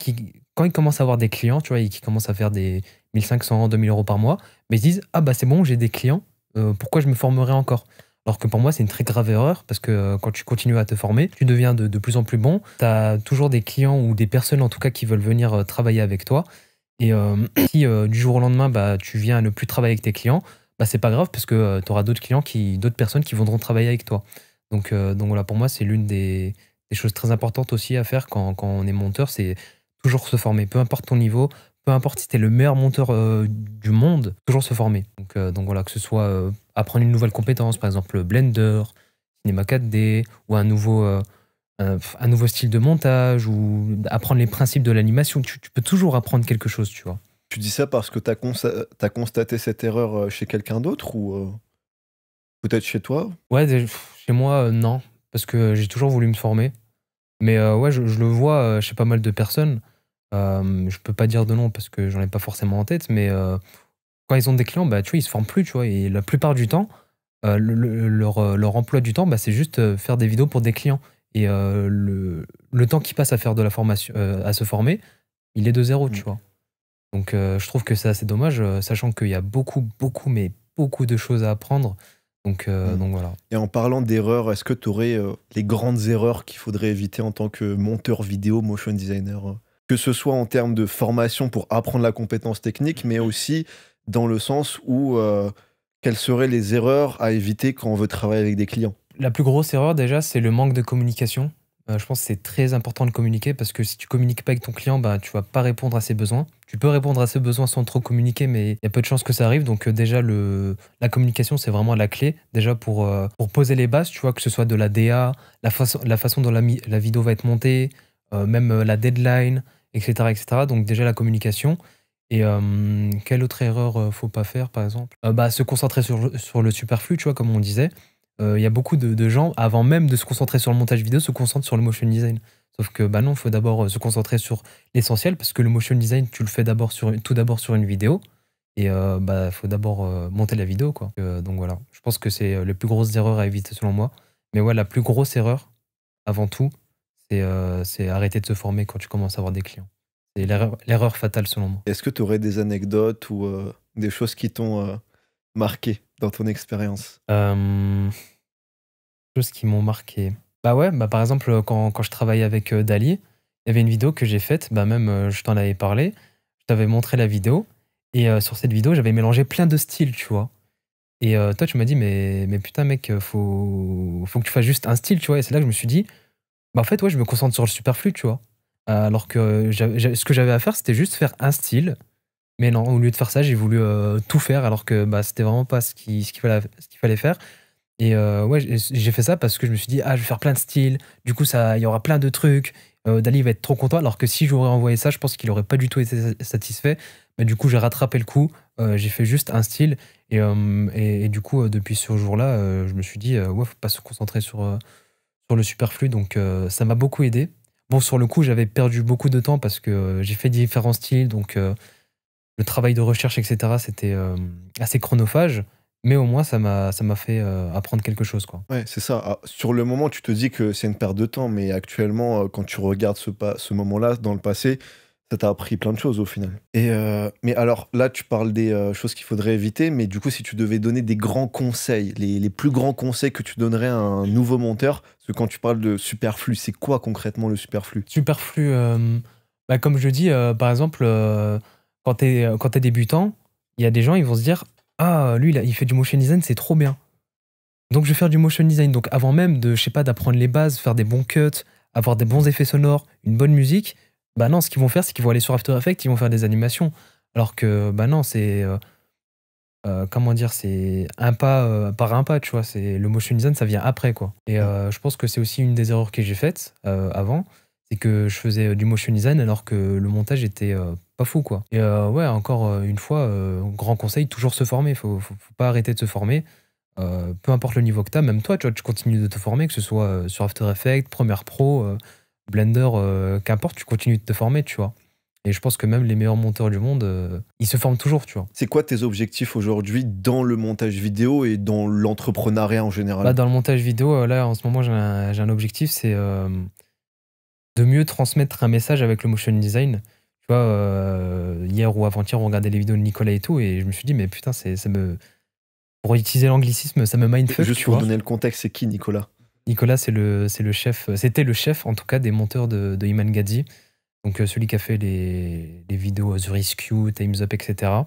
quand ils commencent à avoir des clients, tu vois, et qu'ils commencent à faire des 1 500, 2 000 € par mois, mais ils se disent, ah bah c'est bon, j'ai des clients, pourquoi je me formerai encore? Alors que pour moi, c'est une très grave erreur, parce que quand tu continues à te former, tu deviens de plus en plus bon. Tu as toujours des clients ou des personnes, en tout cas, qui veulent venir travailler avec toi. Et si du jour au lendemain, bah, tu viens à ne plus travailler avec tes clients, bah, c'est pas grave, parce que tu auras d'autres personnes qui voudront travailler avec toi. Donc voilà, pour moi, c'est l'une des choses très importantes aussi à faire quand on est monteur, c'est toujours se former, peu importe ton niveau, peu importe si tu es le meilleur monteur du monde, toujours se former. Donc voilà, que ce soit apprendre une nouvelle compétence, par exemple Blender, Cinema 4D, ou un nouveau style de montage, ou apprendre les principes de l'animation. Tu peux toujours apprendre quelque chose, tu vois. Tu dis ça parce que tu as constaté cette erreur chez quelqu'un d'autre ou peut-être chez toi? Ouais, chez moi, non, parce que j'ai toujours voulu me former. Mais ouais, je le vois chez pas mal de personnes. Je peux pas dire de nom parce que j'en ai pas forcément en tête, mais quand ils ont des clients, bah, tu vois, ils se forment plus, tu vois. Et la plupart du temps, leur emploi du temps, bah, c'est juste faire des vidéos pour des clients. Et le temps qu'ils passent à faire de la formation, à se former, il est de zéro, tu vois. Donc je trouve que c'est assez dommage, sachant qu'il y a beaucoup, beaucoup, mais beaucoup de choses à apprendre. Donc voilà. Et en parlant d'erreurs, est-ce que tu aurais les grandes erreurs qu'il faudrait éviter en tant que monteur vidéo, motion designer que ce soit en termes de formation pour apprendre la compétence technique, mais aussi dans le sens où quelles seraient les erreurs à éviter quand on veut travailler avec des clients? La plus grosse erreur déjà, c'est le manque de communication. Je pense que c'est très important de communiquer parce que si tu communiques pas avec ton client, bah, tu vas pas répondre à ses besoins. Tu peux répondre à ses besoins sans trop communiquer, mais il y a peu de chances que ça arrive. Donc déjà, la communication, c'est vraiment la clé. Déjà pour poser les bases, tu vois, que ce soit de la DA, la façon dont la vidéo va être montée, même la deadline, etc., etc. Donc déjà la communication. Et quelle autre erreur faut pas faire, par exemple? Bah, se concentrer sur le superflu, tu vois, comme on disait. Il y a beaucoup de gens, avant même de se concentrer sur le montage vidéo, se concentrent sur le motion design. Sauf que bah non, il faut d'abord se concentrer sur l'essentiel, parce que le motion design, tu le fais tout d'abord sur une vidéo. Et bah, faut d'abord monter la vidéo, quoi. Donc voilà, je pense que c'est les plus grosses erreurs à éviter selon moi. Mais ouais, la plus grosse erreur, avant tout, c'est arrêter de se former quand tu commences à avoir des clients. C'est l'erreur fatale selon moi. Est-ce que tu aurais des anecdotes ou des choses qui t'ont marqué dans ton expérience? Choses qui m'ont marqué. Bah ouais, bah par exemple, quand je travaillais avec Dali, il y avait une vidéo que j'ai faite, bah même je t'en avais parlé, je t'avais montré la vidéo, et sur cette vidéo, j'avais mélangé plein de styles, tu vois. Et toi, tu m'as dit, mais putain, mec, faut que tu fasses juste un style, tu vois. Et c'est là que je me suis dit, bah en fait, ouais, je me concentre sur le superflu, tu vois. Alors que ce que j'avais à faire, c'était juste faire un style. Mais non, au lieu de faire ça, j'ai voulu tout faire, alors que bah, c'était vraiment pas ce qu'il fallait faire. Et ouais, j'ai fait ça parce que je me suis dit: «Ah, je vais faire plein de styles, du coup ça il y aura plein de trucs, Dali va être trop content», alors que si j'aurais envoyé ça, je pense qu'il aurait pas du tout été satisfait. Mais du coup, j'ai rattrapé le coup, j'ai fait juste un style, et du coup, depuis ce jour-là, je me suis dit: «Ouais, faut pas se concentrer sur le superflu», donc ça m'a beaucoup aidé. Bon, sur le coup, j'avais perdu beaucoup de temps parce que, j'ai fait différents styles, donc le travail de recherche, et cetera, c'était, assez chronophage, mais au moins ça m'a fait, apprendre quelque chose, quoi. Ouais, c'est ça. Ah, sur le moment, tu te dis que c'est une perte de temps, mais actuellement, quand tu regardes ce moment-là dans le passé, ça t'a appris plein de choses au final. Et mais alors là, tu parles des choses qu'il faudrait éviter, mais du coup, si tu devais donner des grands conseils, les plus grands conseils que tu donnerais à un nouveau monteur, parce que quand tu parles de superflu, c'est quoi concrètement le superflu? Superflu, bah, comme je dis, par exemple, quand tu es débutant, il y a des gens, ils vont se dire: «Ah, lui, il fait du motion design, c'est trop bien. Donc je vais faire du motion design». Donc avant même de, je sais pas, d'apprendre les bases, faire des bons cuts, avoir des bons effets sonores, une bonne musique, bah non, ce qu'ils vont faire, c'est qu'ils vont aller sur After Effects, ils vont faire des animations. Alors que, bah non, c'est, comment dire? C'est un pas, par un pas, tu vois? C'est le motion design, ça vient après, quoi. Et je pense que c'est aussi une des erreurs que j'ai faites, avant, c'est que je faisais, du motion design alors que le montage était, pas fou, quoi. Et ouais, encore, une fois, grand conseil, toujours se former. Faut pas arrêter de se former, peu importe le niveau que tu as, même toi, tu vois? Tu continues de te former, que ce soit, sur After Effects, Premiere Pro, Blender, qu'importe, tu continues de te former, tu vois? Et je pense que même les meilleurs monteurs du monde, ils se forment toujours, tu vois? C'est quoi tes objectifs aujourd'hui dans le montage vidéo et dans l'entrepreneuriat en Bah, général? dans le montage vidéo, là, en ce moment, j'ai un objectif, c'est, de mieux transmettre un message avec le motion design. Tu vois, hier ou avant-hier, on regardait les vidéos de Nicolas et tout, et je me suis dit: «Mais putain, pour utiliser l'anglicisme, ça me mindfuck», Juste tu pour vois? donner le contexte, c'est qui Nicolas? Nicolas, c'est le chef, c'était le chef, en tout cas, des monteurs de Iman Gadzhi. Donc, celui qui a fait les vidéos The Rescue, Time's Up, et cetera.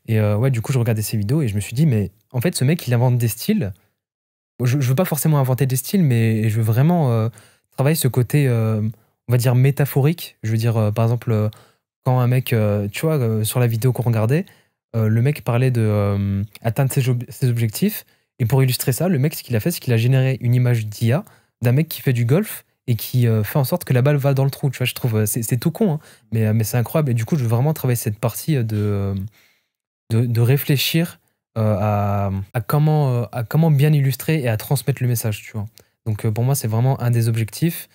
Et ouais, du coup, je regardais ses vidéos et je me suis dit: «Mais en fait, ce mec, il invente des styles». Je veux pas forcément inventer des styles, mais je veux vraiment, travailler ce côté, on va dire métaphorique. Je veux dire, par exemple, quand un mec, tu vois, sur la vidéo qu'on regardait, le mec parlait de, atteindre ses objectifs, et pour illustrer ça, le mec, ce qu'il a fait, c'est qu'il a généré une image d'IA d'un mec qui fait du golf et qui, fait en sorte que la balle va dans le trou, tu vois? Je trouve, c'est tout con, hein, mais c'est incroyable, et du coup, je veux vraiment travailler cette partie, de réfléchir, à comment bien illustrer et à transmettre le message, tu vois? Donc, pour moi, c'est vraiment un des objectifs.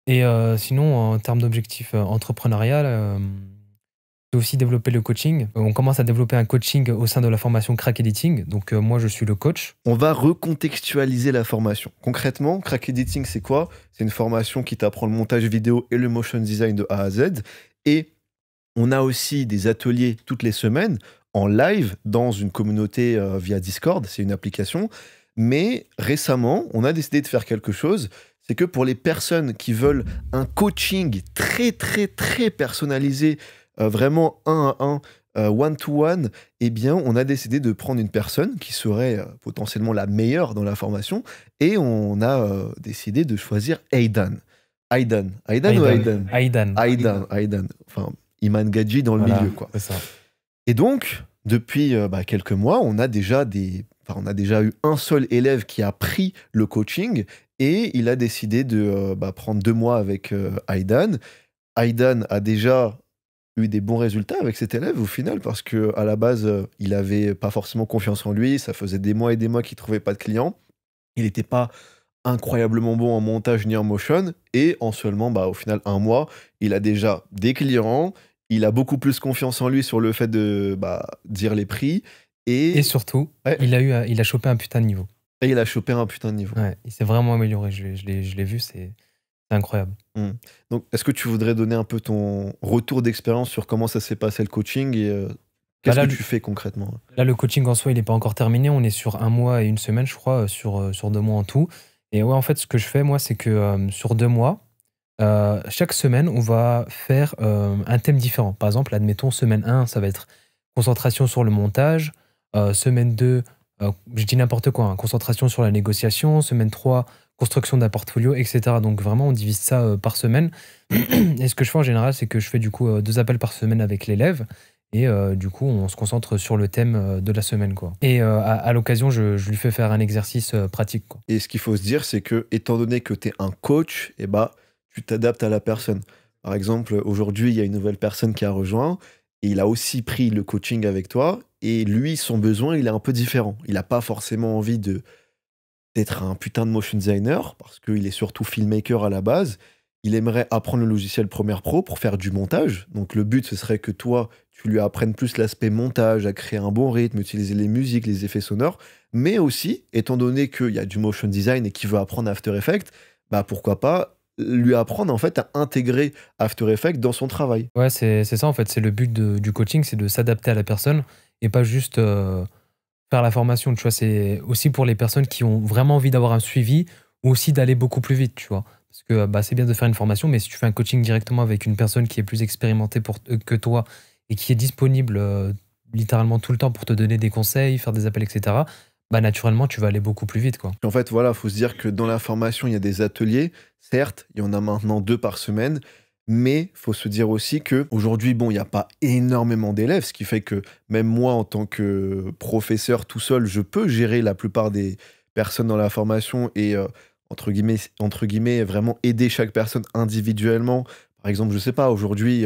Et sinon, en termes d'objectifs, entrepreneurial, j'ai aussi développé le coaching. On commence à développer un coaching au sein de la formation Crack Editing. Donc, moi, je suis le coach. On va recontextualiser la formation. Concrètement, Crack Editing, c'est quoi? C'est une formation qui t'apprend le montage vidéo et le motion design de A à Z. Et On a aussi des ateliers toutes les semaines en live dans une communauté via Discord, c'est une application. Mais récemment, on a décidé de faire quelque chose, c'est que pour les personnes qui veulent un coaching très très très personnalisé, vraiment un à un, one-to-one, eh bien, on a décidé de prendre une personne qui serait potentiellement la meilleure dans la formation et on a décidé de choisir Aidan. Aidan ou Aidan? Aidan. Enfin, Iman Gadji dans le Voilà, milieu, quoi. c'est ça. Et donc, depuis quelques mois, on a déjà eu un seul élève qui a pris le coaching et il a décidé de prendre 2 mois avec Aidan. Aidan a déjà eu des bons résultats avec cet élève au final parce que à la base, il avait pas forcément confiance en lui. Ça faisait des mois et des mois qu'il trouvait pas de clients. Il n'était pas incroyablement bon en montage ni en motion. Et en seulement, au final, 1 mois, il a déjà des clients. Il a beaucoup plus confiance en lui sur le fait de dire les prix. Et surtout, Ouais. il a chopé un putain de niveau. Et il a chopé un putain de niveau. Ouais, il s'est vraiment amélioré. Je l'ai vu, c'est incroyable. Donc, est-ce que tu voudrais donner un peu ton retour d'expérience sur comment ça s'est passé le coaching et qu'est-ce que tu fais concrètement? Là, le coaching en soi, il n'est pas encore terminé. On est sur 1 mois et 1 semaine, je crois, sur 2 mois en tout. Et ouais, en fait, ce que je fais, moi, c'est que sur 2 mois, chaque semaine, on va faire un thème différent. Par exemple, admettons, semaine 1, ça va être concentration sur le montage. Semaine 2, je dis n'importe quoi, hein, concentration sur la négociation. Semaine 3, construction d'un portfolio, etc. Donc vraiment, on divise ça par semaine. Et ce que je fais en général, c'est que je fais du coup 2 appels par semaine avec l'élève. Et du coup, on se concentre sur le thème de la semaine, quoi. Et à l'occasion, je lui fais faire un exercice pratique, quoi. Et ce qu'il faut se dire, c'est que, étant donné que tu es un coach, tu t'adaptes à la personne. Par exemple, aujourd'hui, il y a une nouvelle personne qui a rejoint et il a aussi pris le coaching avec toi. Et lui, son besoin, il est un peu différent. Il n'a pas forcément envie d'être un putain de motion designer parce qu'il est surtout filmmaker à la base. Il aimerait apprendre le logiciel Premiere Pro pour faire du montage. Donc le but, ce serait que toi, tu lui apprennes plus l'aspect montage, à créer un bon rythme, utiliser les musiques, les effets sonores. Mais aussi, étant donné qu'il y a du motion design et qu'il veut apprendre After Effects, pourquoi pas lui apprendre en fait à intégrer After Effects dans son travail. Ouais, c'est ça en fait. C'est le but du coaching, c'est de s'adapter à la personne et pas juste faire la formation. Tu vois, c'est aussi pour les personnes qui ont vraiment envie d'avoir un suivi ou aussi d'aller beaucoup plus vite, tu vois. Parce que c'est bien de faire une formation, mais si tu fais un coaching directement avec une personne qui est plus expérimentée que toi et qui est disponible littéralement tout le temps pour te donner des conseils, faire des appels, etc., naturellement, tu vas aller beaucoup plus vite, quoi. En fait, voilà, faut se dire que dans la formation, il y a des ateliers. Certes, il y en a maintenant 2 par semaine, mais faut se dire aussi que aujourd'hui, bon, il n'y a pas énormément d'élèves, ce qui fait que même moi, en tant que professeur tout seul, je peux gérer la plupart des personnes dans la formation et entre guillemets, vraiment aider chaque personne individuellement. Par exemple, je sais pas, aujourd'hui,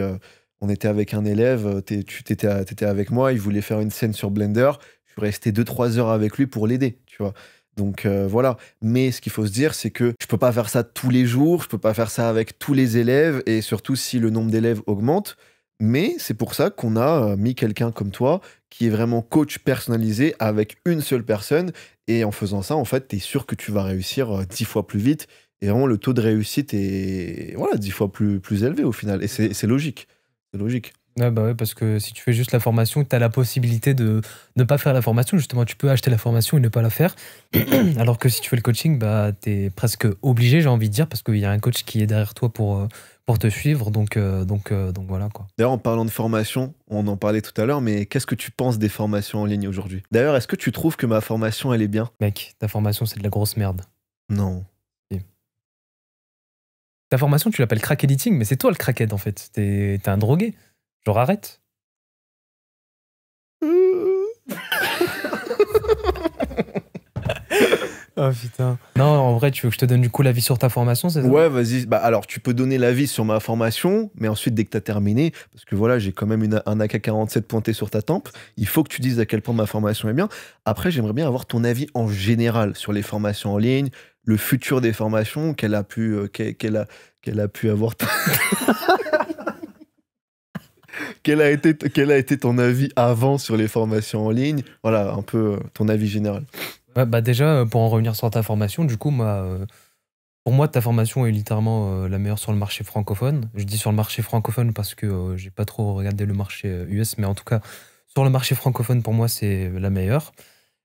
on était avec un élève, t'étais avec moi, il voulait faire une scène sur Blender. Je suis resté 2-3 heures avec lui pour l'aider, tu vois. Donc voilà. Mais ce qu'il faut se dire, c'est que je peux pas faire ça tous les jours, je peux pas faire ça avec tous les élèves, et surtout si le nombre d'élèves augmente. Mais c'est pour ça qu'on a mis quelqu'un comme toi, qui est vraiment coach personnalisé avec une seule personne. Et en faisant ça, en fait, tu es sûr que tu vas réussir 10 fois plus vite. Et vraiment, le taux de réussite est 10 fois plus élevé au final. Et c'est logique. C'est logique. Ouais, parce que si tu fais juste la formation, tu as la possibilité de ne pas faire la formation. Justement, tu peux acheter la formation et ne pas la faire. Alors que si tu fais le coaching, tu es presque obligé, j'ai envie de dire, parce qu'il y a un coach qui est derrière toi pour te suivre. Donc voilà, quoi. D'ailleurs, en parlant de formation, on en parlait tout à l'heure, mais qu'est-ce que tu penses des formations en ligne aujourd'hui? D'ailleurs, est-ce que tu trouves que ma formation, elle est bien? Mec, ta formation, c'est de la grosse merde. Non. Ta formation, tu l'appelles crack editing, mais c'est toi le crackhead, en fait. T'es un drogué. Genre, arrête. Oh putain. Non, en vrai, tu veux que je te donne du coup l'avis sur ta formation, c'est ça? Ouais, vas-y. Alors, tu peux donner l'avis sur ma formation, mais ensuite, dès que tu as terminé, parce que voilà, j'ai quand même un AK-47 pointé sur ta tempe, il faut que tu dises à quel point ma formation est bien. Après, j'aimerais bien avoir ton avis en général sur les formations en ligne, le futur des formations, qu'elle a pu avoir. Quel a été ton avis avant sur les formations en ligne? Voilà, un peu ton avis général. Ouais, déjà, pour en revenir sur ta formation, du coup, moi, Pour moi, ta formation est littéralement la meilleure sur le marché francophone. Je dis sur le marché francophone parce que j'ai pas trop regardé le marché US, mais en tout cas, sur le marché francophone, pour moi, c'est la meilleure.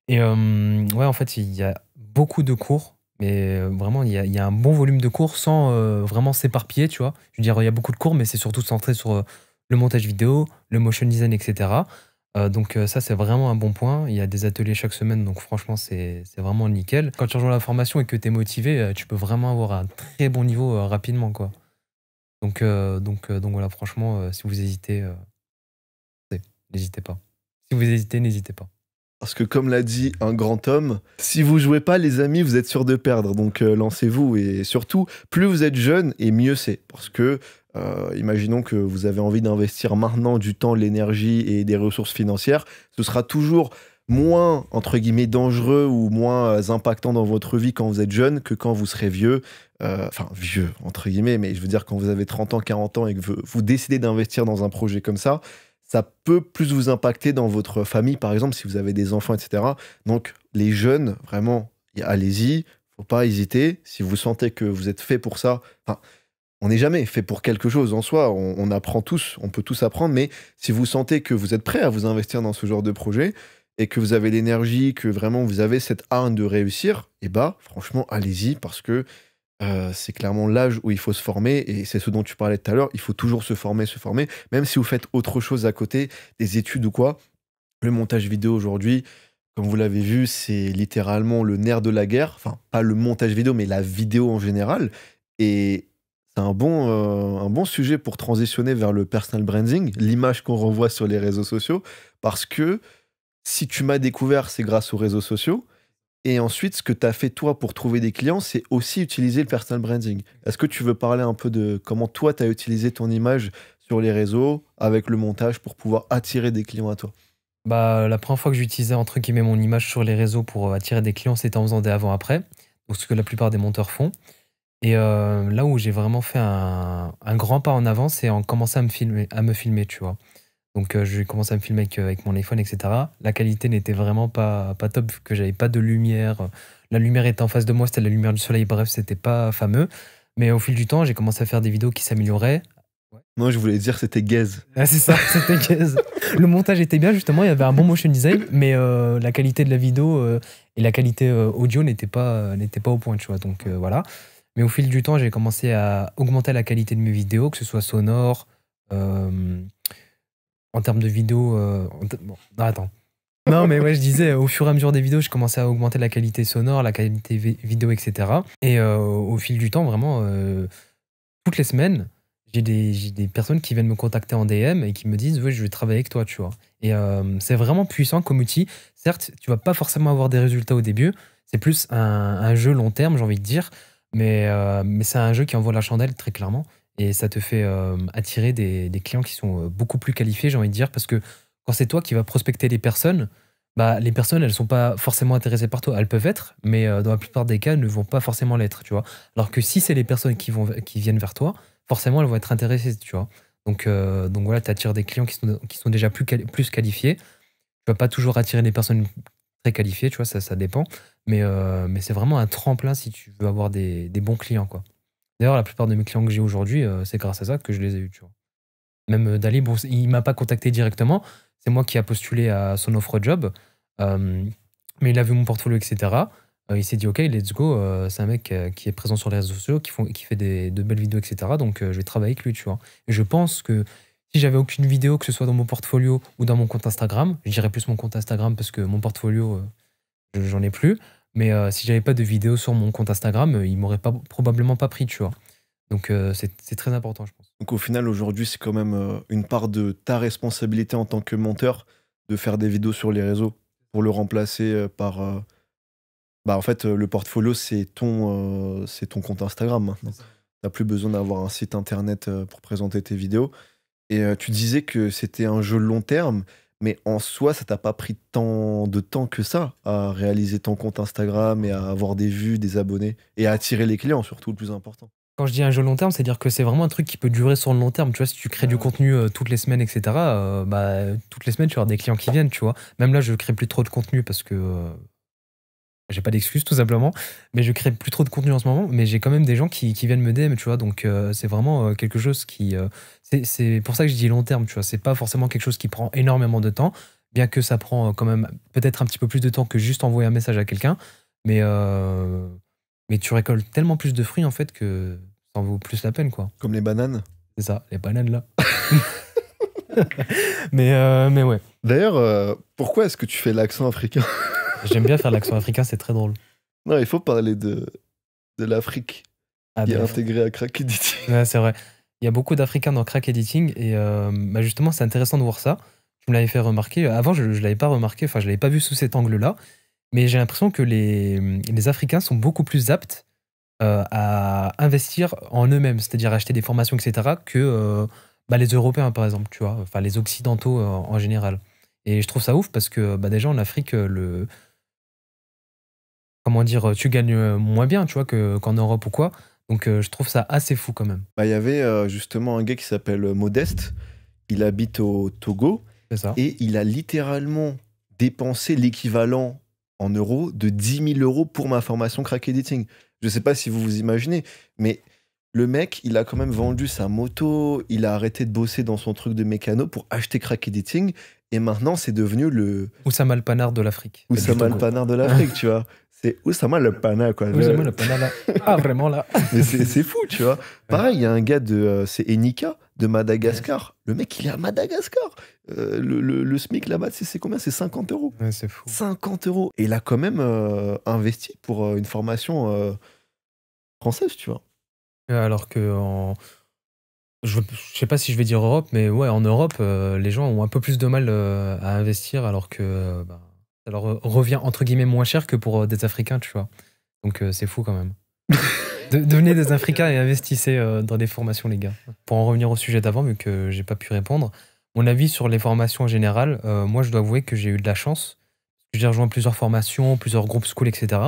Et ouais, en fait, il y a beaucoup de cours, mais vraiment, il y a un bon volume de cours sans vraiment s'éparpiller, tu vois. Je veux dire, il y a beaucoup de cours, mais c'est surtout centré sur le montage vidéo, le motion design, etc. Donc ça, c'est vraiment un bon point. Il y a des ateliers chaque semaine, donc franchement, c'est vraiment nickel. Quand tu rejoins la formation et que tu es motivé, tu peux vraiment avoir un très bon niveau rapidement, quoi. Donc voilà, franchement, si vous hésitez, n'hésitez pas. Si vous hésitez, n'hésitez pas. Parce que comme l'a dit un grand homme, si vous jouez pas les amis, vous êtes sûr de perdre. Donc lancez-vous et surtout, plus vous êtes jeune et mieux c'est. Parce que imaginons que vous avez envie d'investir maintenant du temps, de l'énergie et des ressources financières, ce sera toujours moins, entre guillemets, dangereux ou moins impactant dans votre vie quand vous êtes jeune que quand vous serez vieux. Enfin, vieux, entre guillemets, mais je veux dire quand vous avez 30 ans, 40 ans et que vous décidez d'investir dans un projet comme ça peut plus vous impacter dans votre famille, par exemple, si vous avez des enfants, etc. Donc, les jeunes, vraiment, allez-y, faut pas hésiter. Si vous sentez que vous êtes fait pour ça, enfin, on n'est jamais fait pour quelque chose en soi, on apprend tous, on peut tous apprendre, mais si vous sentez que vous êtes prêt à vous investir dans ce genre de projet et que vous avez l'énergie, que vraiment vous avez cette hargne de réussir, et bah, franchement, allez-y, parce que c'est clairement l'âge où il faut se former et c'est ce dont tu parlais tout à l'heure. Il faut toujours se former, même si vous faites autre chose à côté, des études ou quoi. Le montage vidéo aujourd'hui, comme vous l'avez vu, c'est littéralement le nerf de la guerre. Enfin, pas le montage vidéo, mais la vidéo en général. Et c'est un bon sujet pour transitionner vers le personal branding, l'image qu'on renvoie sur les réseaux sociaux. Parce que si tu m'as découvert, c'est grâce aux réseaux sociaux. Et ensuite, ce que tu as fait toi pour trouver des clients, c'est aussi utiliser le personal branding. Est-ce que tu veux parler un peu de comment toi, tu as utilisé ton image sur les réseaux avec le montage pour pouvoir attirer des clients à toi? Bah, la première fois que j'utilisais entre guillemets mon image sur les réseaux pour attirer des clients, c'était en faisant des avant-après. Donc ce que la plupart des monteurs font. Et là où j'ai vraiment fait un grand pas en avant, c'est en commençant à me filmer, tu vois. Donc j'ai commencé à me filmer avec mon iPhone, etc. La qualité n'était vraiment pas top vu que j'avais pas de lumière. La lumière était en face de moi, c'était la lumière du soleil. Bref, c'était pas fameux. Mais au fil du temps, j'ai commencé à faire des vidéos qui s'amélioraient. Moi, je voulais dire c'était gaze. Ah, c'est ça, c'était gaze. Le montage était bien, justement, il y avait un bon motion design, mais la qualité de la vidéo et la qualité audio n'était pas au point, tu vois. Donc voilà. Mais au fil du temps, j'ai commencé à augmenter la qualité de mes vidéos, que ce soit sonore, en termes de vidéo. Bon, non, attends. Non, mais ouais, je disais, au fur et à mesure des vidéos, je commençais à augmenter la qualité sonore, la qualité vidéo, etc. Et au fil du temps, vraiment, toutes les semaines, j'ai des personnes qui viennent me contacter en DM et qui me disent, ouais, je vais travailler avec toi, tu vois. Et c'est vraiment puissant comme outil. Certes, tu vas pas forcément avoir des résultats au début. C'est plus un jeu long terme, j'ai envie de dire. Mais c'est un jeu qui envoie la chandelle, très clairement. Et ça te fait attirer des clients qui sont beaucoup plus qualifiés, j'ai envie de dire. Parce que quand c'est toi qui vas prospecter les personnes, bah, les personnes, elles sont pas forcément intéressées par toi. Elles peuvent être, mais dans la plupart des cas, elles ne vont pas forcément l'être, tu vois. Alors que si c'est les personnes qui viennent vers toi, forcément, elles vont être intéressées, tu vois. Donc voilà, tu attires des clients qui sont déjà plus qualifiés. Tu vas pas toujours attirer des personnes très qualifiées, tu vois, ça dépend. Mais c'est vraiment un tremplin si tu veux avoir des bons clients, quoi. D'ailleurs, la plupart de mes clients que j'ai aujourd'hui, c'est grâce à ça que je les ai eus, tu vois. Même Dali, bon, il m'a pas contacté directement. C'est moi qui a postulé à son offre job. Euh, mais il a vu mon portfolio, etc. Il s'est dit, OK, let's go. C'est un mec qui est présent sur les réseaux sociaux, qui fait de belles vidéos, etc. Donc, je vais travailler avec lui, tu vois. Et je pense que si j'avais aucune vidéo, que ce soit dans mon portfolio ou dans mon compte Instagram, je dirais plus mon compte Instagram parce que mon portfolio, j'en ai plus. Mais si j'avais pas de vidéo sur mon compte Instagram, il m'aurait probablement pas pris, tu vois. Donc, c'est très important, je pense. Donc au final, aujourd'hui, c'est quand même une part de ta responsabilité en tant que monteur de faire des vidéos sur les réseaux pour le remplacer par... Bah en fait, le portfolio, c'est ton compte Instagram maintenant. T'as plus besoin d'avoir un site internet pour présenter tes vidéos. Et tu disais que c'était un jeu long terme, mais en soi, ça t'a pas pris tant de temps que ça à réaliser ton compte Instagram et à avoir des vues, des abonnés et à attirer les clients, surtout le plus important. Quand je dis un jeu long terme, c'est-à-dire que c'est vraiment un truc qui peut durer sur le long terme. Tu vois, si tu crées du contenu toutes les semaines, etc., bah, toutes les semaines, tu vas avoir des clients qui viennent, tu vois. Même là, je crée plus trop de contenu parce que J'ai pas d'excuses tout simplement, mais je crée plus trop de contenu en ce moment, mais j'ai quand même des gens qui viennent me DM, tu vois? Donc c'est vraiment, quelque chose qui, c'est pour ça que je dis long terme, tu vois? C'est pas forcément quelque chose qui prend énormément de temps, bien que ça prend, quand même peut-être un petit peu plus de temps que juste envoyer un message à quelqu'un, mais mais tu récoltes tellement plus de fruits en fait que ça en vaut plus la peine, quoi. Comme les bananes. C'est ça, les bananes là. Mais ouais, D'ailleurs, pourquoi est-ce que tu fais l'accent africain? j'aime bien faire l'accent africain, c'est très drôle. Non, il faut parler de l'Afrique Ah qui est de intégrée à Crack Edit. Ouais, c'est vrai. Il y a beaucoup d'Africains dans Crack Editing et bah, justement, c'est intéressant de voir ça. Tu me l'avais fait remarquer. Avant, je ne l'avais pas remarqué, enfin, je l'avais pas vu sous cet angle-là. Mais j'ai l'impression que les Africains sont beaucoup plus aptes à investir en eux-mêmes, c'est-à-dire acheter des formations, etc., que bah, les Européens, par exemple, tu vois, enfin, les Occidentaux en général. Et je trouve ça ouf parce que bah, déjà en Afrique, comment dire, tu gagnes moins bien, tu vois, qu'en Europe ou quoi. Donc je trouve ça assez fou quand même. Bah, il y avait justement un gars qui s'appelle Modeste. Il habite au Togo C'est ça. et il a littéralement dépensé l'équivalent en euros de 10 000 € pour ma formation Crack Editing. Je sais pas si vous vous imaginez, mais le mec, il a quand même vendu sa moto, il a arrêté de bosser dans son truc de mécano pour acheter Crack Editing et maintenant c'est devenu le Oussama le panard de l'Afrique. Du Oussama le Togo. panard de l'Afrique, tu vois. C'est Oussama le panard, quoi. Oussama le panard là. Ah, vraiment là. Mais c'est fou, tu vois. Pareil, il y a un gars c'est Enika de Madagascar. Le mec, il est à Madagascar. Le SMIC là-bas, c'est combien? C'est 50 €. Ouais, c'est fou. 50 €. Et il a quand même investi pour une formation française, tu vois. Alors que je sais pas si je vais dire Europe, mais ouais, en Europe, les gens ont un peu plus de mal à investir alors que bah, ça leur revient entre guillemets moins cher que pour des Africains, tu vois. Donc c'est fou quand même. Devenez des Africains et investissez dans des formations, les gars. Pour en revenir au sujet d'avant, vu que j'ai pas pu répondre, mon avis sur les formations en général, moi je dois avouer que j'ai eu de la chance. J'ai rejoint plusieurs formations, plusieurs groupes school, etc.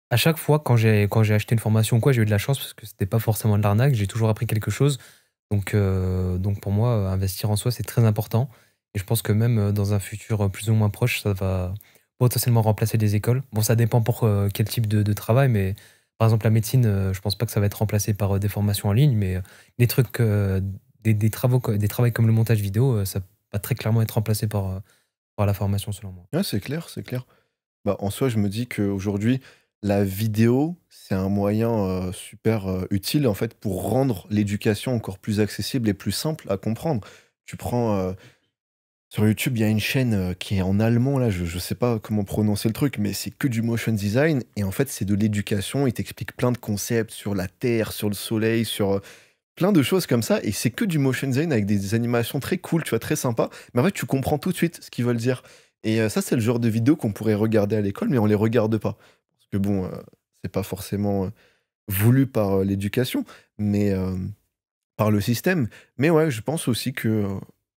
À chaque fois, quand j'ai acheté une formation ou quoi, j'ai eu de la chance parce que c'était pas forcément de l'arnaque, j'ai toujours appris quelque chose. Donc pour moi, investir en soi, c'est très important. Et je pense que même dans un futur plus ou moins proche, ça va potentiellement remplacer des écoles. Bon, ça dépend pour quel type de travail, mais par exemple, la médecine, je pense pas que ça va être remplacé par des formations en ligne, mais des trucs, des travaux, des travails comme le montage vidéo, ça va très clairement être remplacé par la formation, selon moi. Ouais, c'est clair, c'est clair. Bah, en soi, je me dis qu'aujourd'hui, la vidéo, c'est un moyen super utile en fait pour rendre l'éducation encore plus accessible et plus simple à comprendre. Tu prends sur YouTube, il y a une chaîne qui est en allemand, là, je sais pas comment prononcer le truc, mais c'est que du motion design et en fait, c'est de l'éducation. Il t'explique plein de concepts sur la Terre, sur le Soleil, sur plein de choses comme ça et c'est que du motion design avec des animations très cool, tu vois, très sympa. Mais en fait, tu comprends tout de suite ce qu'ils veulent dire. Et ça, c'est le genre de vidéo qu'on pourrait regarder à l'école, mais on les regarde pas. Parce que bon, c'est pas forcément voulu par l'éducation, mais par le système. Mais ouais, je pense aussi que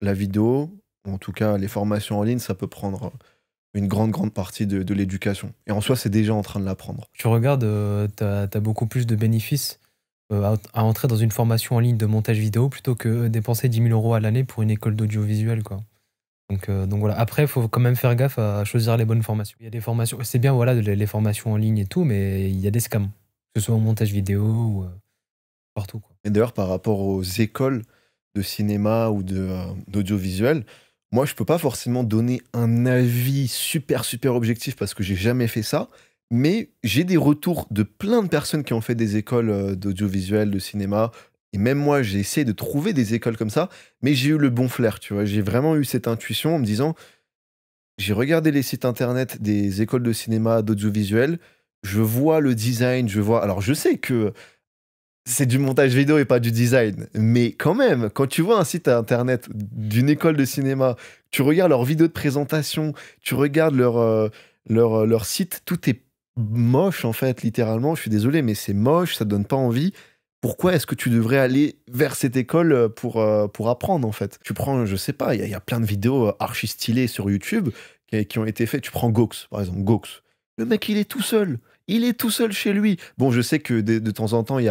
la vidéo, ou en tout cas les formations en ligne, ça peut prendre une grande, grande partie de l'éducation. Et en soi, c'est déjà en train de l'apprendre. Tu regardes, t'as beaucoup plus de bénéfices à entrer dans une formation en ligne de montage vidéo plutôt que dépenser 10 000 € à l'année pour une école d'audiovisuel, quoi. Donc voilà. Après, il faut quand même faire gaffe à choisir les bonnes formations. Il y a des formations, c'est bien, voilà, les formations en ligne et tout, mais il y a des scams, que ce soit en montage vidéo ou partout, quoi. Et d'ailleurs, par rapport aux écoles de cinéma ou d'audiovisuel, moi, je peux pas forcément donner un avis super, super objectif parce que j'ai jamais fait ça. Mais j'ai des retours de plein de personnes qui ont fait des écoles d'audiovisuel, de cinéma. Et même moi, j'ai essayé de trouver des écoles comme ça. Mais j'ai eu le bon flair, tu vois. J'ai vraiment eu cette intuition en me disant, j'ai regardé les sites internet des écoles de cinéma, d'audiovisuel. Je vois le design, je vois. Alors, je sais que c'est du montage vidéo et pas du design. Mais quand même, quand tu vois un site internet d'une école de cinéma, tu regardes leurs vidéos de présentation, tu regardes leur site, tout est moche en fait, littéralement. Je suis désolé, mais c'est moche, ça donne pas envie. Pourquoi est-ce que tu devrais aller vers cette école pour apprendre en fait? Tu prends, je sais pas, il y a plein de vidéos archi stylées sur YouTube qui ont été faites. Tu prends Gox, par exemple, Gox. Le mec, il est tout seul. Il est tout seul chez lui. Bon, je sais que de temps en temps, il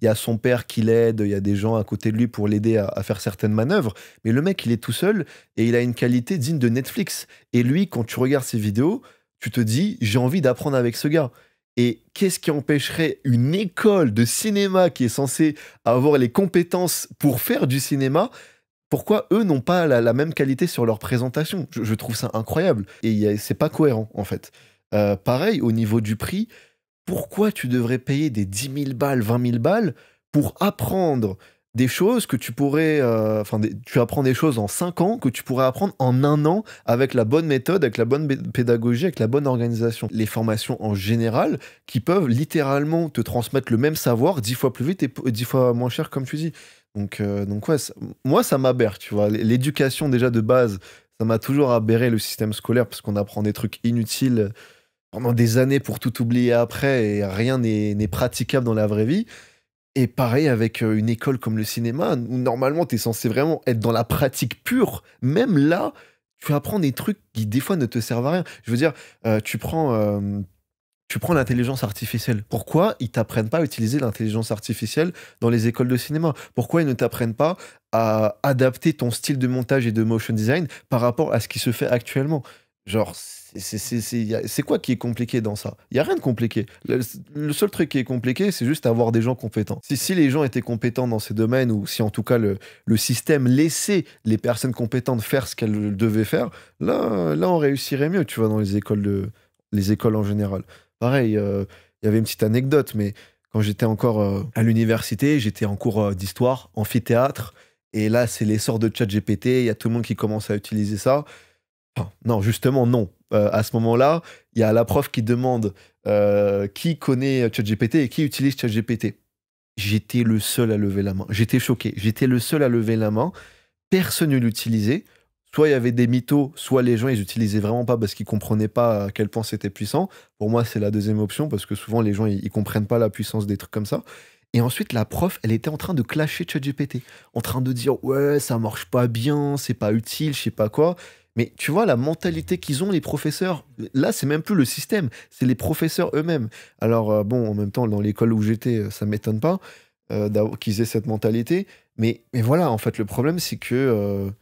y a son père qui l'aide, il y a des gens à côté de lui pour l'aider à faire certaines manœuvres. Mais le mec, il est tout seul et il a une qualité digne de Netflix. Et lui, quand tu regardes ses vidéos, tu te dis, j'ai envie d'apprendre avec ce gars. Et qu'est-ce qui empêcherait une école de cinéma qui est censée avoir les compétences pour faire du cinéma? Pourquoi eux n'ont pas la même qualité sur leur présentation? Je trouve ça incroyable. Et c'est pas cohérent, en fait. Pareil, au niveau du prix, pourquoi tu devrais payer des 10 000 balles, 20 000 balles pour apprendre des choses que tu pourrais... tu apprends des choses en 5 ans que tu pourrais apprendre en 1 an avec la bonne méthode, avec la bonne pédagogie, avec la bonne organisation. Les formations en général qui peuvent littéralement te transmettre le même savoir 10 fois plus vite et 10 fois moins cher, comme tu dis. Donc ouais, moi, ça m'aberre, tu vois. L'éducation, déjà, de base, ça m'a toujours aberré, le système scolaire, parce qu'on apprend des trucs inutiles pendant des années pour tout oublier après, et rien n'est praticable dans la vraie vie. Et pareil avec une école comme le cinéma, où normalement, tu es censé vraiment être dans la pratique pure. Même là, tu apprends des trucs qui, des fois, ne te servent à rien. Je veux dire, tu prends l'intelligence artificielle. Pourquoi ils t'apprennent pas à utiliser l'intelligence artificielle dans les écoles de cinéma? Pourquoi ils ne t'apprennent pas à adapter ton style de montage et de motion design par rapport à ce qui se fait actuellement? Genre, c'est quoi qui est compliqué dans ça? Il y a rien de compliqué. Le seul truc qui est compliqué, c'est juste avoir des gens compétents. Si les gens étaient compétents dans ces domaines, ou si en tout cas le système laissait les personnes compétentes faire ce qu'elles devaient faire, là on réussirait mieux, tu vois, dans les écoles en général. Pareil, il y avait une petite anecdote, mais quand j'étais encore à l'université, j'étais en cours d'histoire, amphithéâtre, et là, c'est l'essor de ChatGPT, il y a tout le monde qui commence à utiliser ça. Enfin, non, justement, non. À ce moment-là, il y a la prof qui demande qui connaît ChatGPT et qui utilise ChatGPT. J'étais le seul à lever la main. J'étais choqué. J'étais le seul à lever la main. Personne ne l'utilisait. Soit il y avait des mythos, soit les gens, ils utilisaient vraiment pas parce qu'ils comprenaient pas à quel point c'était puissant. Pour moi, c'est la deuxième option parce que souvent, les gens, ils comprennent pas la puissance des trucs comme ça. Et ensuite, la prof, elle était en train de clasher ChatGPT, en train de dire ouais, ça marche pas bien, c'est pas utile, je sais pas quoi. Mais tu vois, la mentalité qu'ils ont, les professeurs, là, c'est même plus le système, c'est les professeurs eux-mêmes. Alors, bon, en même temps, dans l'école où j'étais, ça m'étonne pas qu'ils aient cette mentalité. Mais voilà, en fait, le problème, c'est que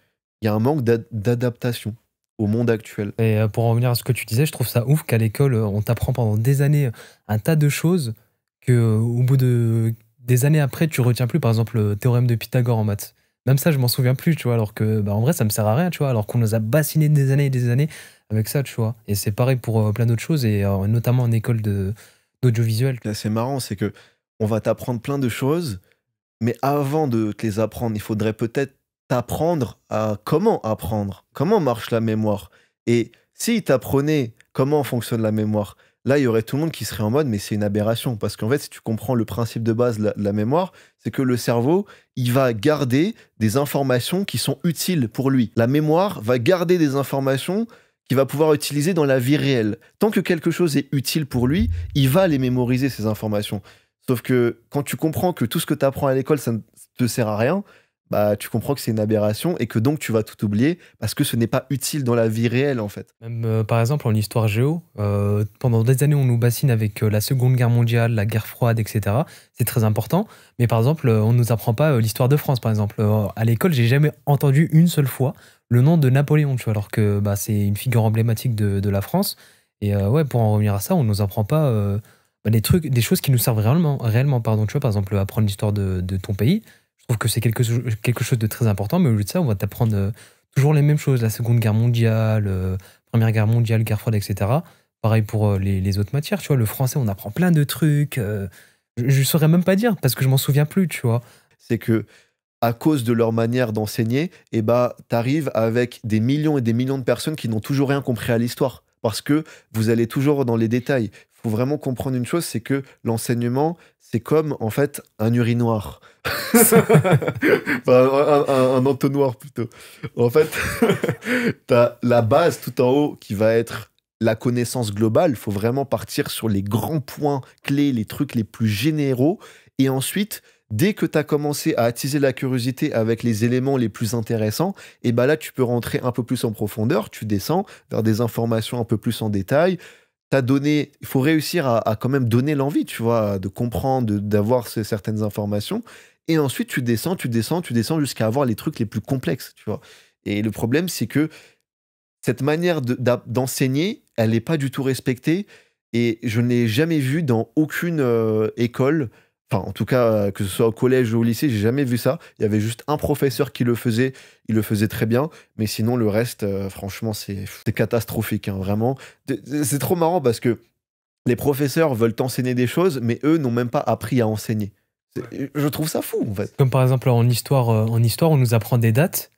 il y a un manque d'adaptation au monde actuel. Et pour en revenir à ce que tu disais, je trouve ça ouf qu'à l'école, on t'apprend pendant des années un tas de choses que au bout des années après, tu retiens plus. Par exemple, le théorème de Pythagore en maths. Même ça, je m'en souviens plus, tu vois. Alors que, bah, en vrai, ça me sert à rien, tu vois. Alors qu'on nous a bassiné des années et des années avec ça, tu vois. Et c'est pareil pour plein d'autres choses, et notamment en école d'audiovisuel. Là, c'est marrant, c'est que on va t'apprendre plein de choses, mais avant de te les apprendre, il faudrait peut-être t'apprendre à comment marche la mémoire. Et s'ils t'apprenaient comment fonctionne la mémoire, là, il y aurait tout le monde qui serait en mode, mais c'est une aberration. Parce qu'en fait, si tu comprends le principe de base de la mémoire, c'est que le cerveau, il va garder des informations qui sont utiles pour lui. La mémoire va garder des informations qu'il va pouvoir utiliser dans la vie réelle. Tant que quelque chose est utile pour lui, il va les mémoriser, ces informations. Sauf que quand tu comprends que tout ce que tu apprends à l'école, ça ne te sert à rien, bah tu comprends que c'est une aberration et que donc tu vas tout oublier parce que ce n'est pas utile dans la vie réelle, en fait. Même par exemple en histoire géo, pendant des années on nous bassine avec la Seconde Guerre mondiale, la guerre froide, etc. C'est très important. Mais par exemple, on ne nous apprend pas l'histoire de France, par exemple. À l'école, j'ai jamais entendu une seule fois le nom de Napoléon, tu vois, alors que bah, c'est une figure emblématique de la France. Et ouais, pour en revenir à ça, on nous apprend pas bah, des choses qui nous servent réellement, pardon, tu vois, par exemple, apprendre l'histoire de ton pays. Je trouve que c'est quelque chose de très important, mais au lieu de ça, on va t'apprendre toujours les mêmes choses, la Seconde Guerre mondiale, Première Guerre mondiale, guerre froide, etc. Pareil pour les autres matières, tu vois, le français, on apprend plein de trucs. Je ne saurais même pas dire, parce que je m'en souviens plus, tu vois. C'est que à cause de leur manière d'enseigner, eh bah, t'arrives avec des millions et des millions de personnes qui n'ont toujours rien compris à l'histoire. Parce que vous allez toujours dans les détails. Il faut vraiment comprendre une chose, c'est que l'enseignement, c'est comme, en fait, un urinoir. Enfin, un entonnoir, plutôt. En fait, t'as la base tout en haut qui va être la connaissance globale. Il faut vraiment partir sur les grands points clés, les trucs les plus généraux. Et ensuite, dès que tu as commencé à attiser la curiosité avec les éléments les plus intéressants, et bah là, tu peux rentrer un peu plus en profondeur, tu descends vers des informations un peu plus en détail. Il faut réussir à quand même donner l'envie, tu vois, de comprendre, d'avoir certaines informations. Et ensuite, tu descends jusqu'à avoir les trucs les plus complexes, tu vois. Et le problème, c'est que cette manière d'enseigner, elle n'est pas du tout respectée et je ne l'ai jamais vue dans aucune école. Enfin, en tout cas, que ce soit au collège ou au lycée, j'ai jamais vu ça. Il y avait juste un professeur qui le faisait, il le faisait très bien, mais sinon le reste, franchement, c'est catastrophique, hein, vraiment. C'est trop marrant parce que les professeurs veulent t'enseigner des choses, mais eux n'ont même pas appris à enseigner. Je trouve ça fou, en fait. Comme par exemple en histoire, on nous apprend des dates,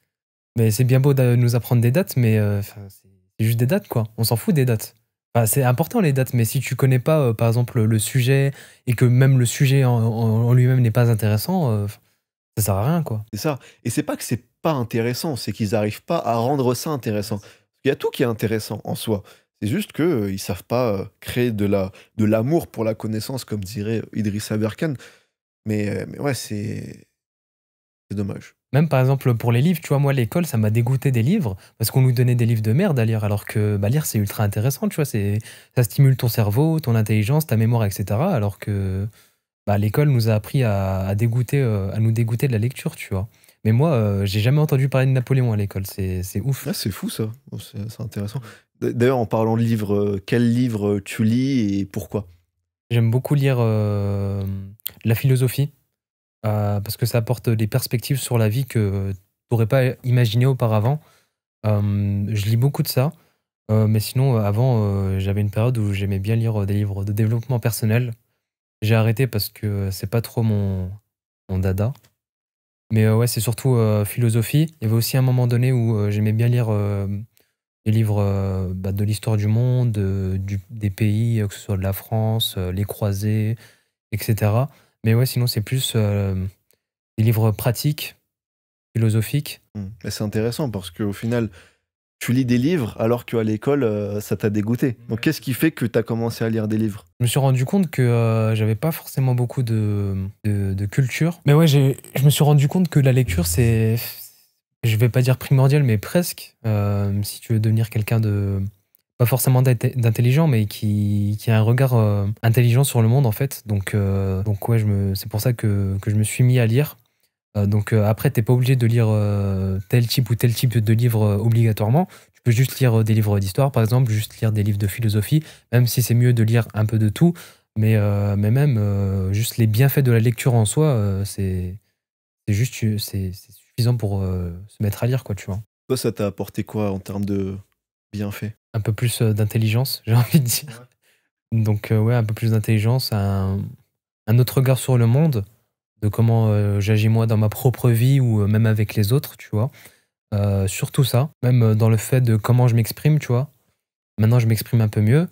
mais c'est bien beau de nous apprendre des dates, mais c'est juste des dates, quoi. On s'en fout des dates. Enfin, c'est important les dates, mais si tu connais pas, par exemple, le sujet, et que même le sujet en lui-même n'est pas intéressant, ça sert à rien, quoi. C'est ça. Et c'est pas que c'est pas intéressant, c'est qu'ils n'arrivent pas à rendre ça intéressant. Il y a tout qui est intéressant en soi. C'est juste qu'ils ne savent pas créer de l'amour pour la connaissance, comme dirait Idriss Aberkan. Mais ouais, c'est dommage. Même par exemple pour les livres, tu vois, moi, l'école, ça m'a dégoûté des livres, parce qu'on nous donnait des livres de merde à lire, alors que bah, lire, c'est ultra intéressant, tu vois, ça stimule ton cerveau, ton intelligence, ta mémoire, etc. Alors que bah, l'école nous a appris à nous dégoûter de la lecture, tu vois. Mais moi, j'ai jamais entendu parler de Napoléon à l'école, c'est ouf. Ah, c'est fou ça. Oh, c'est intéressant. D'ailleurs, en parlant de livres, quel livre tu lis et pourquoi? J'aime beaucoup lire la philosophie, parce que ça apporte des perspectives sur la vie que tu n'aurais pas imaginé auparavant. Je lis beaucoup de ça. Mais sinon, avant, j'avais une période où j'aimais bien lire des livres de développement personnel. J'ai arrêté parce que c'est pas trop mon dada. Mais ouais, c'est surtout philosophie. Il y avait aussi un moment donné où j'aimais bien lire des livres bah, de l'histoire du monde, des pays, que ce soit de la France, les croisés, etc. Mais ouais, sinon, c'est plus des livres pratiques, philosophiques. Mais c'est intéressant parce qu'au final, tu lis des livres alors qu'à l'école, ça t'a dégoûté. Donc qu'est-ce qui fait que tu as commencé à lire des livres? Je me suis rendu compte que j'avais pas forcément beaucoup de culture. Mais ouais, je me suis rendu compte que la lecture, c'est, je vais pas dire primordial, mais presque. Si tu veux devenir quelqu'un de, pas forcément d'intelligent, mais qui a un regard intelligent sur le monde, en fait. Donc ouais, c'est pour ça que je me suis mis à lire. Donc après, t'es pas obligé de lire tel type ou tel type de livre obligatoirement. Tu peux juste lire des livres d'histoire, par exemple, juste lire des livres de philosophie, même si c'est mieux de lire un peu de tout. Mais même juste les bienfaits de la lecture en soi, c'est suffisant pour se mettre à lire, quoi, tu vois. Toi, ça t'a apporté quoi en termes de bienfaits? Un peu plus d'intelligence, j'ai envie de dire. Donc ouais, un peu plus d'intelligence, un autre regard sur le monde, de comment j'agis moi dans ma propre vie ou même avec les autres, tu vois. Surtout ça, même dans le fait de comment je m'exprime, tu vois. Maintenant, je m'exprime un peu mieux,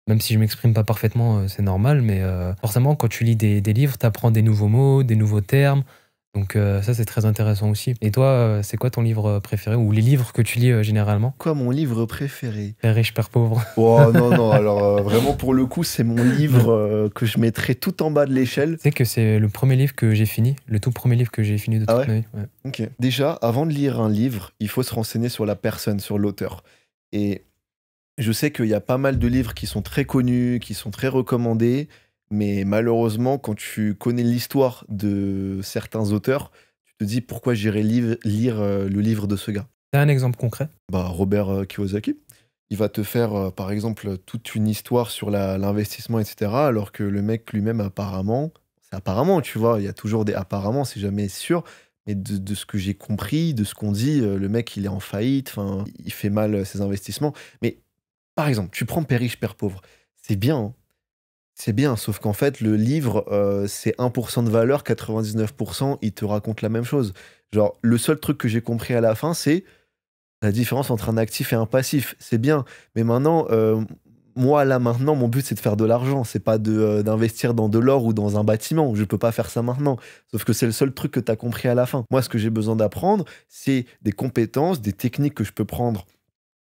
même si je m'exprime pas parfaitement, c'est normal, mais forcément, quand tu lis des livres, tu apprends des nouveaux mots, des nouveaux termes. Donc ça, c'est très intéressant aussi. Et toi, c'est quoi ton livre préféré ou les livres que tu lis généralement? Quoi, mon livre préféré? Père riche, père pauvre. Oh non, non, alors vraiment pour le coup, c'est mon livre que je mettrais tout en bas de l'échelle. Tu sais que c'est le premier livre que j'ai fini, le tout premier livre que j'ai fini de toute ouais ma vie. Ouais. Ok. Déjà, avant de lire un livre, il faut se renseigner sur la personne, sur l'auteur. Et je sais qu'il y a pas mal de livres qui sont très connus, qui sont très recommandés, mais malheureusement, quand tu connais l'histoire de certains auteurs, tu te dis pourquoi j'irais lire le livre de ce gars. T'as un exemple concret? Bah, Robert Kiyosaki. Il va te faire, par exemple, toute une histoire sur l'investissement, etc. Alors que le mec lui-même, apparemment, c'est apparemment, tu vois, il y a toujours des apparemment, c'est jamais sûr. Mais de ce que j'ai compris, de ce qu'on dit, le mec, il est en faillite, enfin, il fait mal ses investissements. Mais par exemple, tu prends Père riche, Père pauvre. C'est bien, hein. C'est bien, sauf qu'en fait, le livre, c'est 1% de valeur, 99%, il te raconte la même chose. Genre, le seul truc que j'ai compris à la fin, c'est la différence entre un actif et un passif. C'est bien. Mais maintenant, moi, là, maintenant, mon but, c'est de faire de l'argent. C'est pas d'investir dans de l'or ou dans un bâtiment. Je peux pas faire ça maintenant. Sauf que c'est le seul truc que tu as compris à la fin. Moi, ce que j'ai besoin d'apprendre, c'est des compétences, des techniques que je peux prendre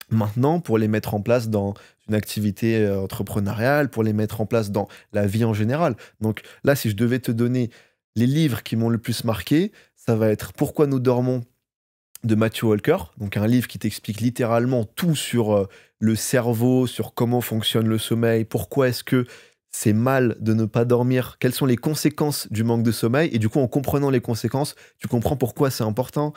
maintenant pour les mettre en place dans une activité entrepreneuriale, pour les mettre en place dans la vie en général. Donc là, si je devais te donner les livres qui m'ont le plus marqué, ça va être Pourquoi nous dormons de Matthew Walker, donc un livre qui t'explique littéralement tout sur le cerveau, sur comment fonctionne le sommeil, pourquoi est-ce que c'est mal de ne pas dormir, quelles sont les conséquences du manque de sommeil, et du coup en comprenant les conséquences, tu comprends pourquoi c'est important.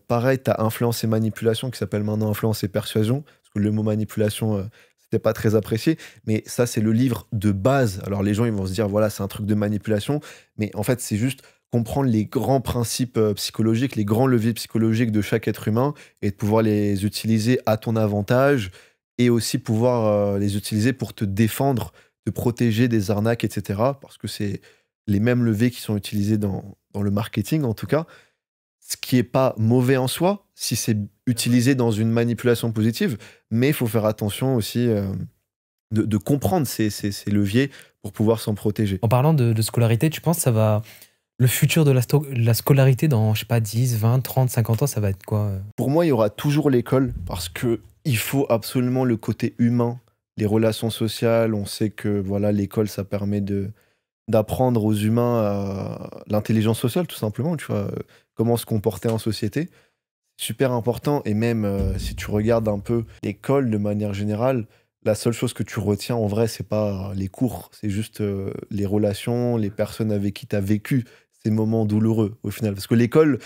Pareil, tu as Influence et manipulation qui s'appelle maintenant Influence et persuasion, parce que le mot manipulation, c'était pas très apprécié. Mais ça, c'est le livre de base. Alors les gens, ils vont se dire, voilà, c'est un truc de manipulation. Mais en fait, c'est juste comprendre les grands principes psychologiques, les grands leviers psychologiques de chaque être humain et de pouvoir les utiliser à ton avantage et aussi pouvoir les utiliser pour te défendre, te protéger des arnaques, etc. Parce que c'est les mêmes leviers qui sont utilisés dans le marketing, en tout cas. Ce qui est pas mauvais en soi, si c'est utilisé dans une manipulation positive, mais il faut faire attention aussi de comprendre ces leviers pour pouvoir s'en protéger. En parlant de scolarité, tu penses que ça va. Le futur de la scolarité dans, je sais pas, 10, 20, 30, 50 ans, ça va être quoi? Pour moi, il y aura toujours l'école parce que il faut absolument le côté humain, les relations sociales. On sait que voilà, l'école, ça permet d'apprendre aux humains l'intelligence sociale, tout simplement, tu vois, comment se comporter en société. Super important. Et même si tu regardes un peu l'école de manière générale, la seule chose que tu retiens en vrai, c'est pas les cours, c'est juste les relations, les personnes avec qui tu as vécu ces moments douloureux au final. Parce que l'école,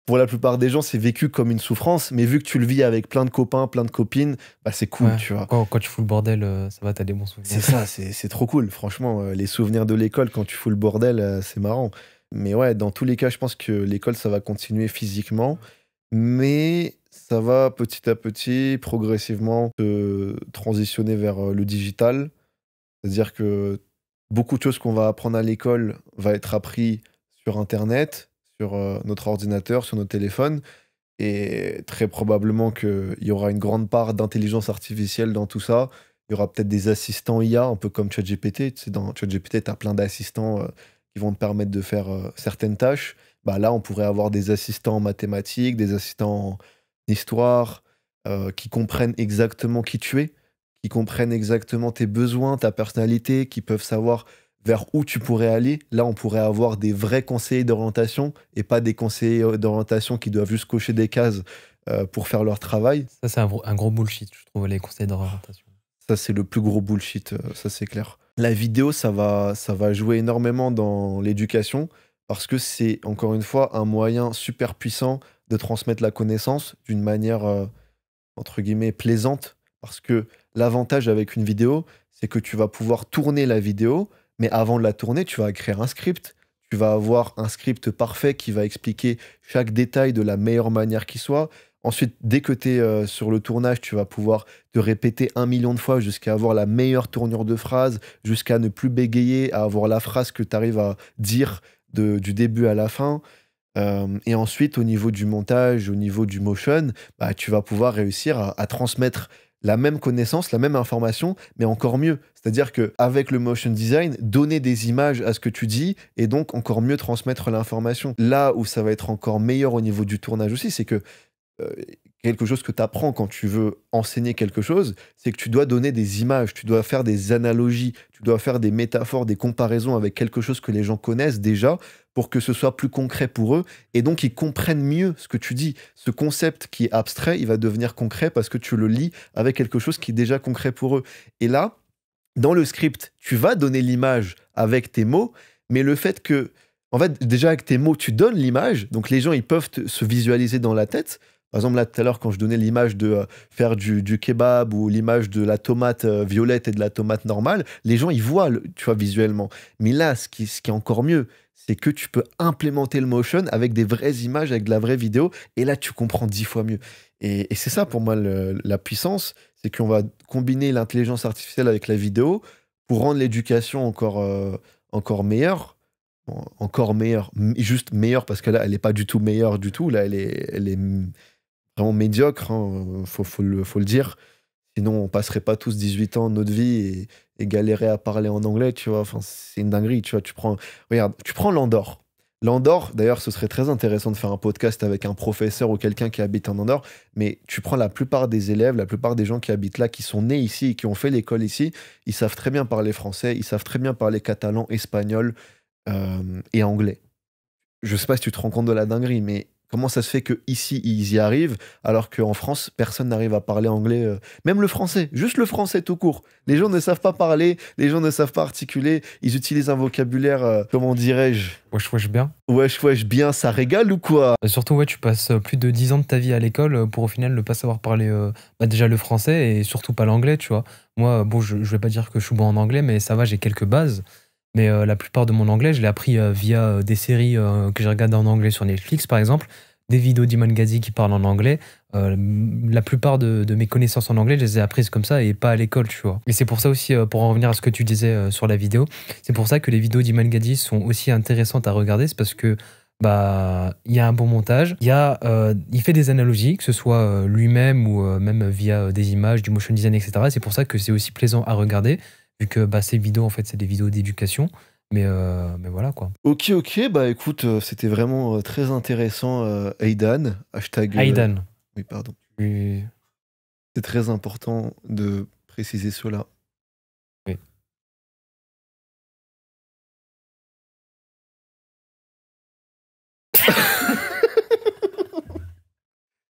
pour la plupart des gens, c'est vécu comme une souffrance, mais vu que tu le vis avec plein de copains, plein de copines, bah c'est cool, Ouais. tu vois. Quand tu fous le bordel, ça va, t'as des bons souvenirs. C'est ça, c'est trop cool. Franchement, les souvenirs de l'école quand tu fous le bordel, c'est marrant. Mais ouais, dans tous les cas, je pense que l'école, ça va continuer physiquement, mais ça va petit à petit, progressivement, se transitionner vers le digital. C'est-à-dire que beaucoup de choses qu'on va apprendre à l'école va être appris sur Internet, sur notre ordinateur, sur notre téléphone. Et très probablement qu'il y aura une grande part d'intelligence artificielle dans tout ça. Il y aura peut-être des assistants IA, un peu comme ChatGPT. Tu sais, dans ChatGPT, tu as plein d'assistants qui vont te permettre de faire certaines tâches. Bah, là, on pourrait avoir des assistants en mathématiques, des assistants en histoire, qui comprennent exactement qui tu es, qui comprennent exactement tes besoins, ta personnalité, qui peuvent savoir vers où tu pourrais aller. Là, on pourrait avoir des vrais conseillers d'orientation et pas des conseillers d'orientation qui doivent juste cocher des cases pour faire leur travail. Ça, c'est un gros bullshit, je trouve, les conseils d'orientation. Ça, c'est le plus gros bullshit, ça c'est clair. La vidéo, ça va jouer énormément dans l'éducation parce que c'est, encore une fois, un moyen super puissant de transmettre la connaissance d'une manière, entre guillemets, plaisante. Parce que l'avantage avec une vidéo, c'est que tu vas pouvoir tourner la vidéo, mais avant de la tourner, tu vas écrire un script. Tu vas avoir un script parfait qui va expliquer chaque détail de la meilleure manière qui soit. Ensuite, dès que tu es sur le tournage, tu vas pouvoir te répéter 1 million de fois jusqu'à avoir la meilleure tournure de phrase, jusqu'à ne plus bégayer, à avoir la phrase que tu arrives à dire du début à la fin. Et ensuite, au niveau du montage, au niveau du motion, bah, tu vas pouvoir réussir à transmettre la même connaissance, la même information, mais encore mieux. C'est-à-dire qu'avec le motion design, donner des images à ce que tu dis et donc encore mieux transmettre l'information. Là où ça va être encore meilleur au niveau du tournage aussi, c'est que euh, quelque chose que tu apprends quand tu veux enseigner quelque chose, c'est que tu dois donner des images, tu dois faire des analogies, tu dois faire des métaphores, des comparaisons avec quelque chose que les gens connaissent déjà pour que ce soit plus concret pour eux et donc ils comprennent mieux ce que tu dis. Ce concept qui est abstrait, il va devenir concret parce que tu le lis avec quelque chose qui est déjà concret pour eux. Et là, dans le script, tu vas donner l'image avec tes mots, mais le fait que, en fait, déjà avec tes mots, tu donnes l'image, donc les gens, ils peuvent se visualiser dans la tête. Par exemple, là, tout à l'heure, quand je donnais l'image de faire du kebab ou l'image de la tomate violette et de la tomate normale, les gens, ils voient, tu vois, visuellement. Mais là, ce qui est encore mieux, c'est que tu peux implémenter le motion avec des vraies images, avec de la vraie vidéo, et là, tu comprends 10 fois mieux. Et c'est ça, pour moi, la puissance, c'est qu'on va combiner l'intelligence artificielle avec la vidéo pour rendre l'éducation encore meilleure. Bon, encore meilleure, juste meilleure, parce que là, elle n'est pas du tout meilleure du tout. Là, elle est vraiment médiocre, hein, faut le dire. Sinon, on passerait pas tous 18 ans de notre vie et galérer à parler en anglais, tu vois. Enfin, c'est une dinguerie, tu vois. Regarde, tu prends l'Andorre. L'Andorre, d'ailleurs, ce serait très intéressant de faire un podcast avec un professeur ou quelqu'un qui habite en Andorre, mais tu prends la plupart des élèves, la plupart des gens qui habitent là, qui sont nés ici et qui ont fait l'école ici, ils savent très bien parler français, ils savent très bien parler catalan, espagnol et anglais. Je sais pas si tu te rends compte de la dinguerie, mais Comment ça se fait qu'ici, ils y arrivent, alors qu'en France, personne n'arrive à parler anglais, même le français, juste le français tout court. Les gens ne savent pas parler, les gens ne savent pas articuler, ils utilisent un vocabulaire, comment dirais-je? Wesh bien. Wesh bien, ça régale ou quoi? Surtout, ouais, tu passes plus de 10 ans de ta vie à l'école pour au final ne pas savoir parler déjà le français et surtout pas l'anglais, tu vois. Moi, bon, je vais pas dire que je suis bon en anglais, mais ça va, j'ai quelques bases. Mais la plupart de mon anglais, je l'ai appris via des séries que j'ai regardées en anglais sur Netflix, par exemple, des vidéos d'Iman Gadzhi qui parlent en anglais. La plupart de mes connaissances en anglais, je les ai apprises comme ça et pas à l'école, tu vois. Et c'est pour ça aussi, pour en revenir à ce que tu disais sur la vidéo, c'est pour ça que les vidéos d'Iman Gadzhi sont aussi intéressantes à regarder, c'est parce que bah il y a un bon montage, il fait des analogies, que ce soit lui-même ou même via des images, du motion design, etc. C'est pour ça que c'est aussi plaisant à regarder, vu que bah, ces vidéos, en fait, c'est des vidéos d'éducation. Mais voilà, quoi. Ok, bah écoute, c'était vraiment très intéressant, Aidan. Hashtag. Aidan. Oui, pardon. Oui. C'est très important de préciser cela. Oui.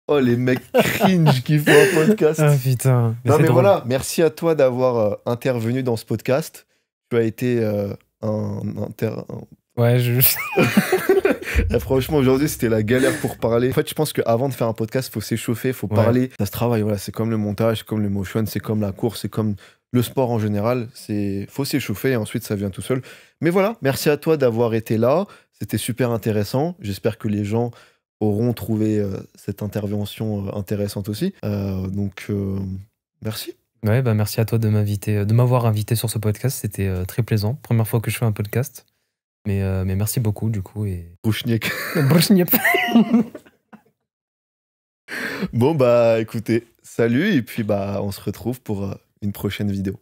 Oh, les mecs cringe qui font un podcast. Ah putain. Non, mais voilà, merci à toi d'avoir intervenu dans ce podcast. Tu as été Ouais, franchement, aujourd'hui, c'était la galère pour parler. En fait, je pense qu'avant de faire un podcast, il faut s'échauffer, il faut parler. Ça se travaille, voilà. C'est comme le montage, c'est comme le motion, c'est comme la course, c'est comme le sport en général. Faut s'échauffer et ensuite, ça vient tout seul. Mais voilà, merci à toi d'avoir été là. C'était super intéressant. J'espère que les gens auront trouvé cette intervention intéressante aussi. Donc, merci. Ouais, bah merci à toi de m'avoir invité sur ce podcast. C'était très plaisant. Première fois que je fais un podcast. Mais merci beaucoup, du coup. Et... Brouchniek. Brouchniek. Bon, bah écoutez, salut. Et puis, bah, on se retrouve pour une prochaine vidéo.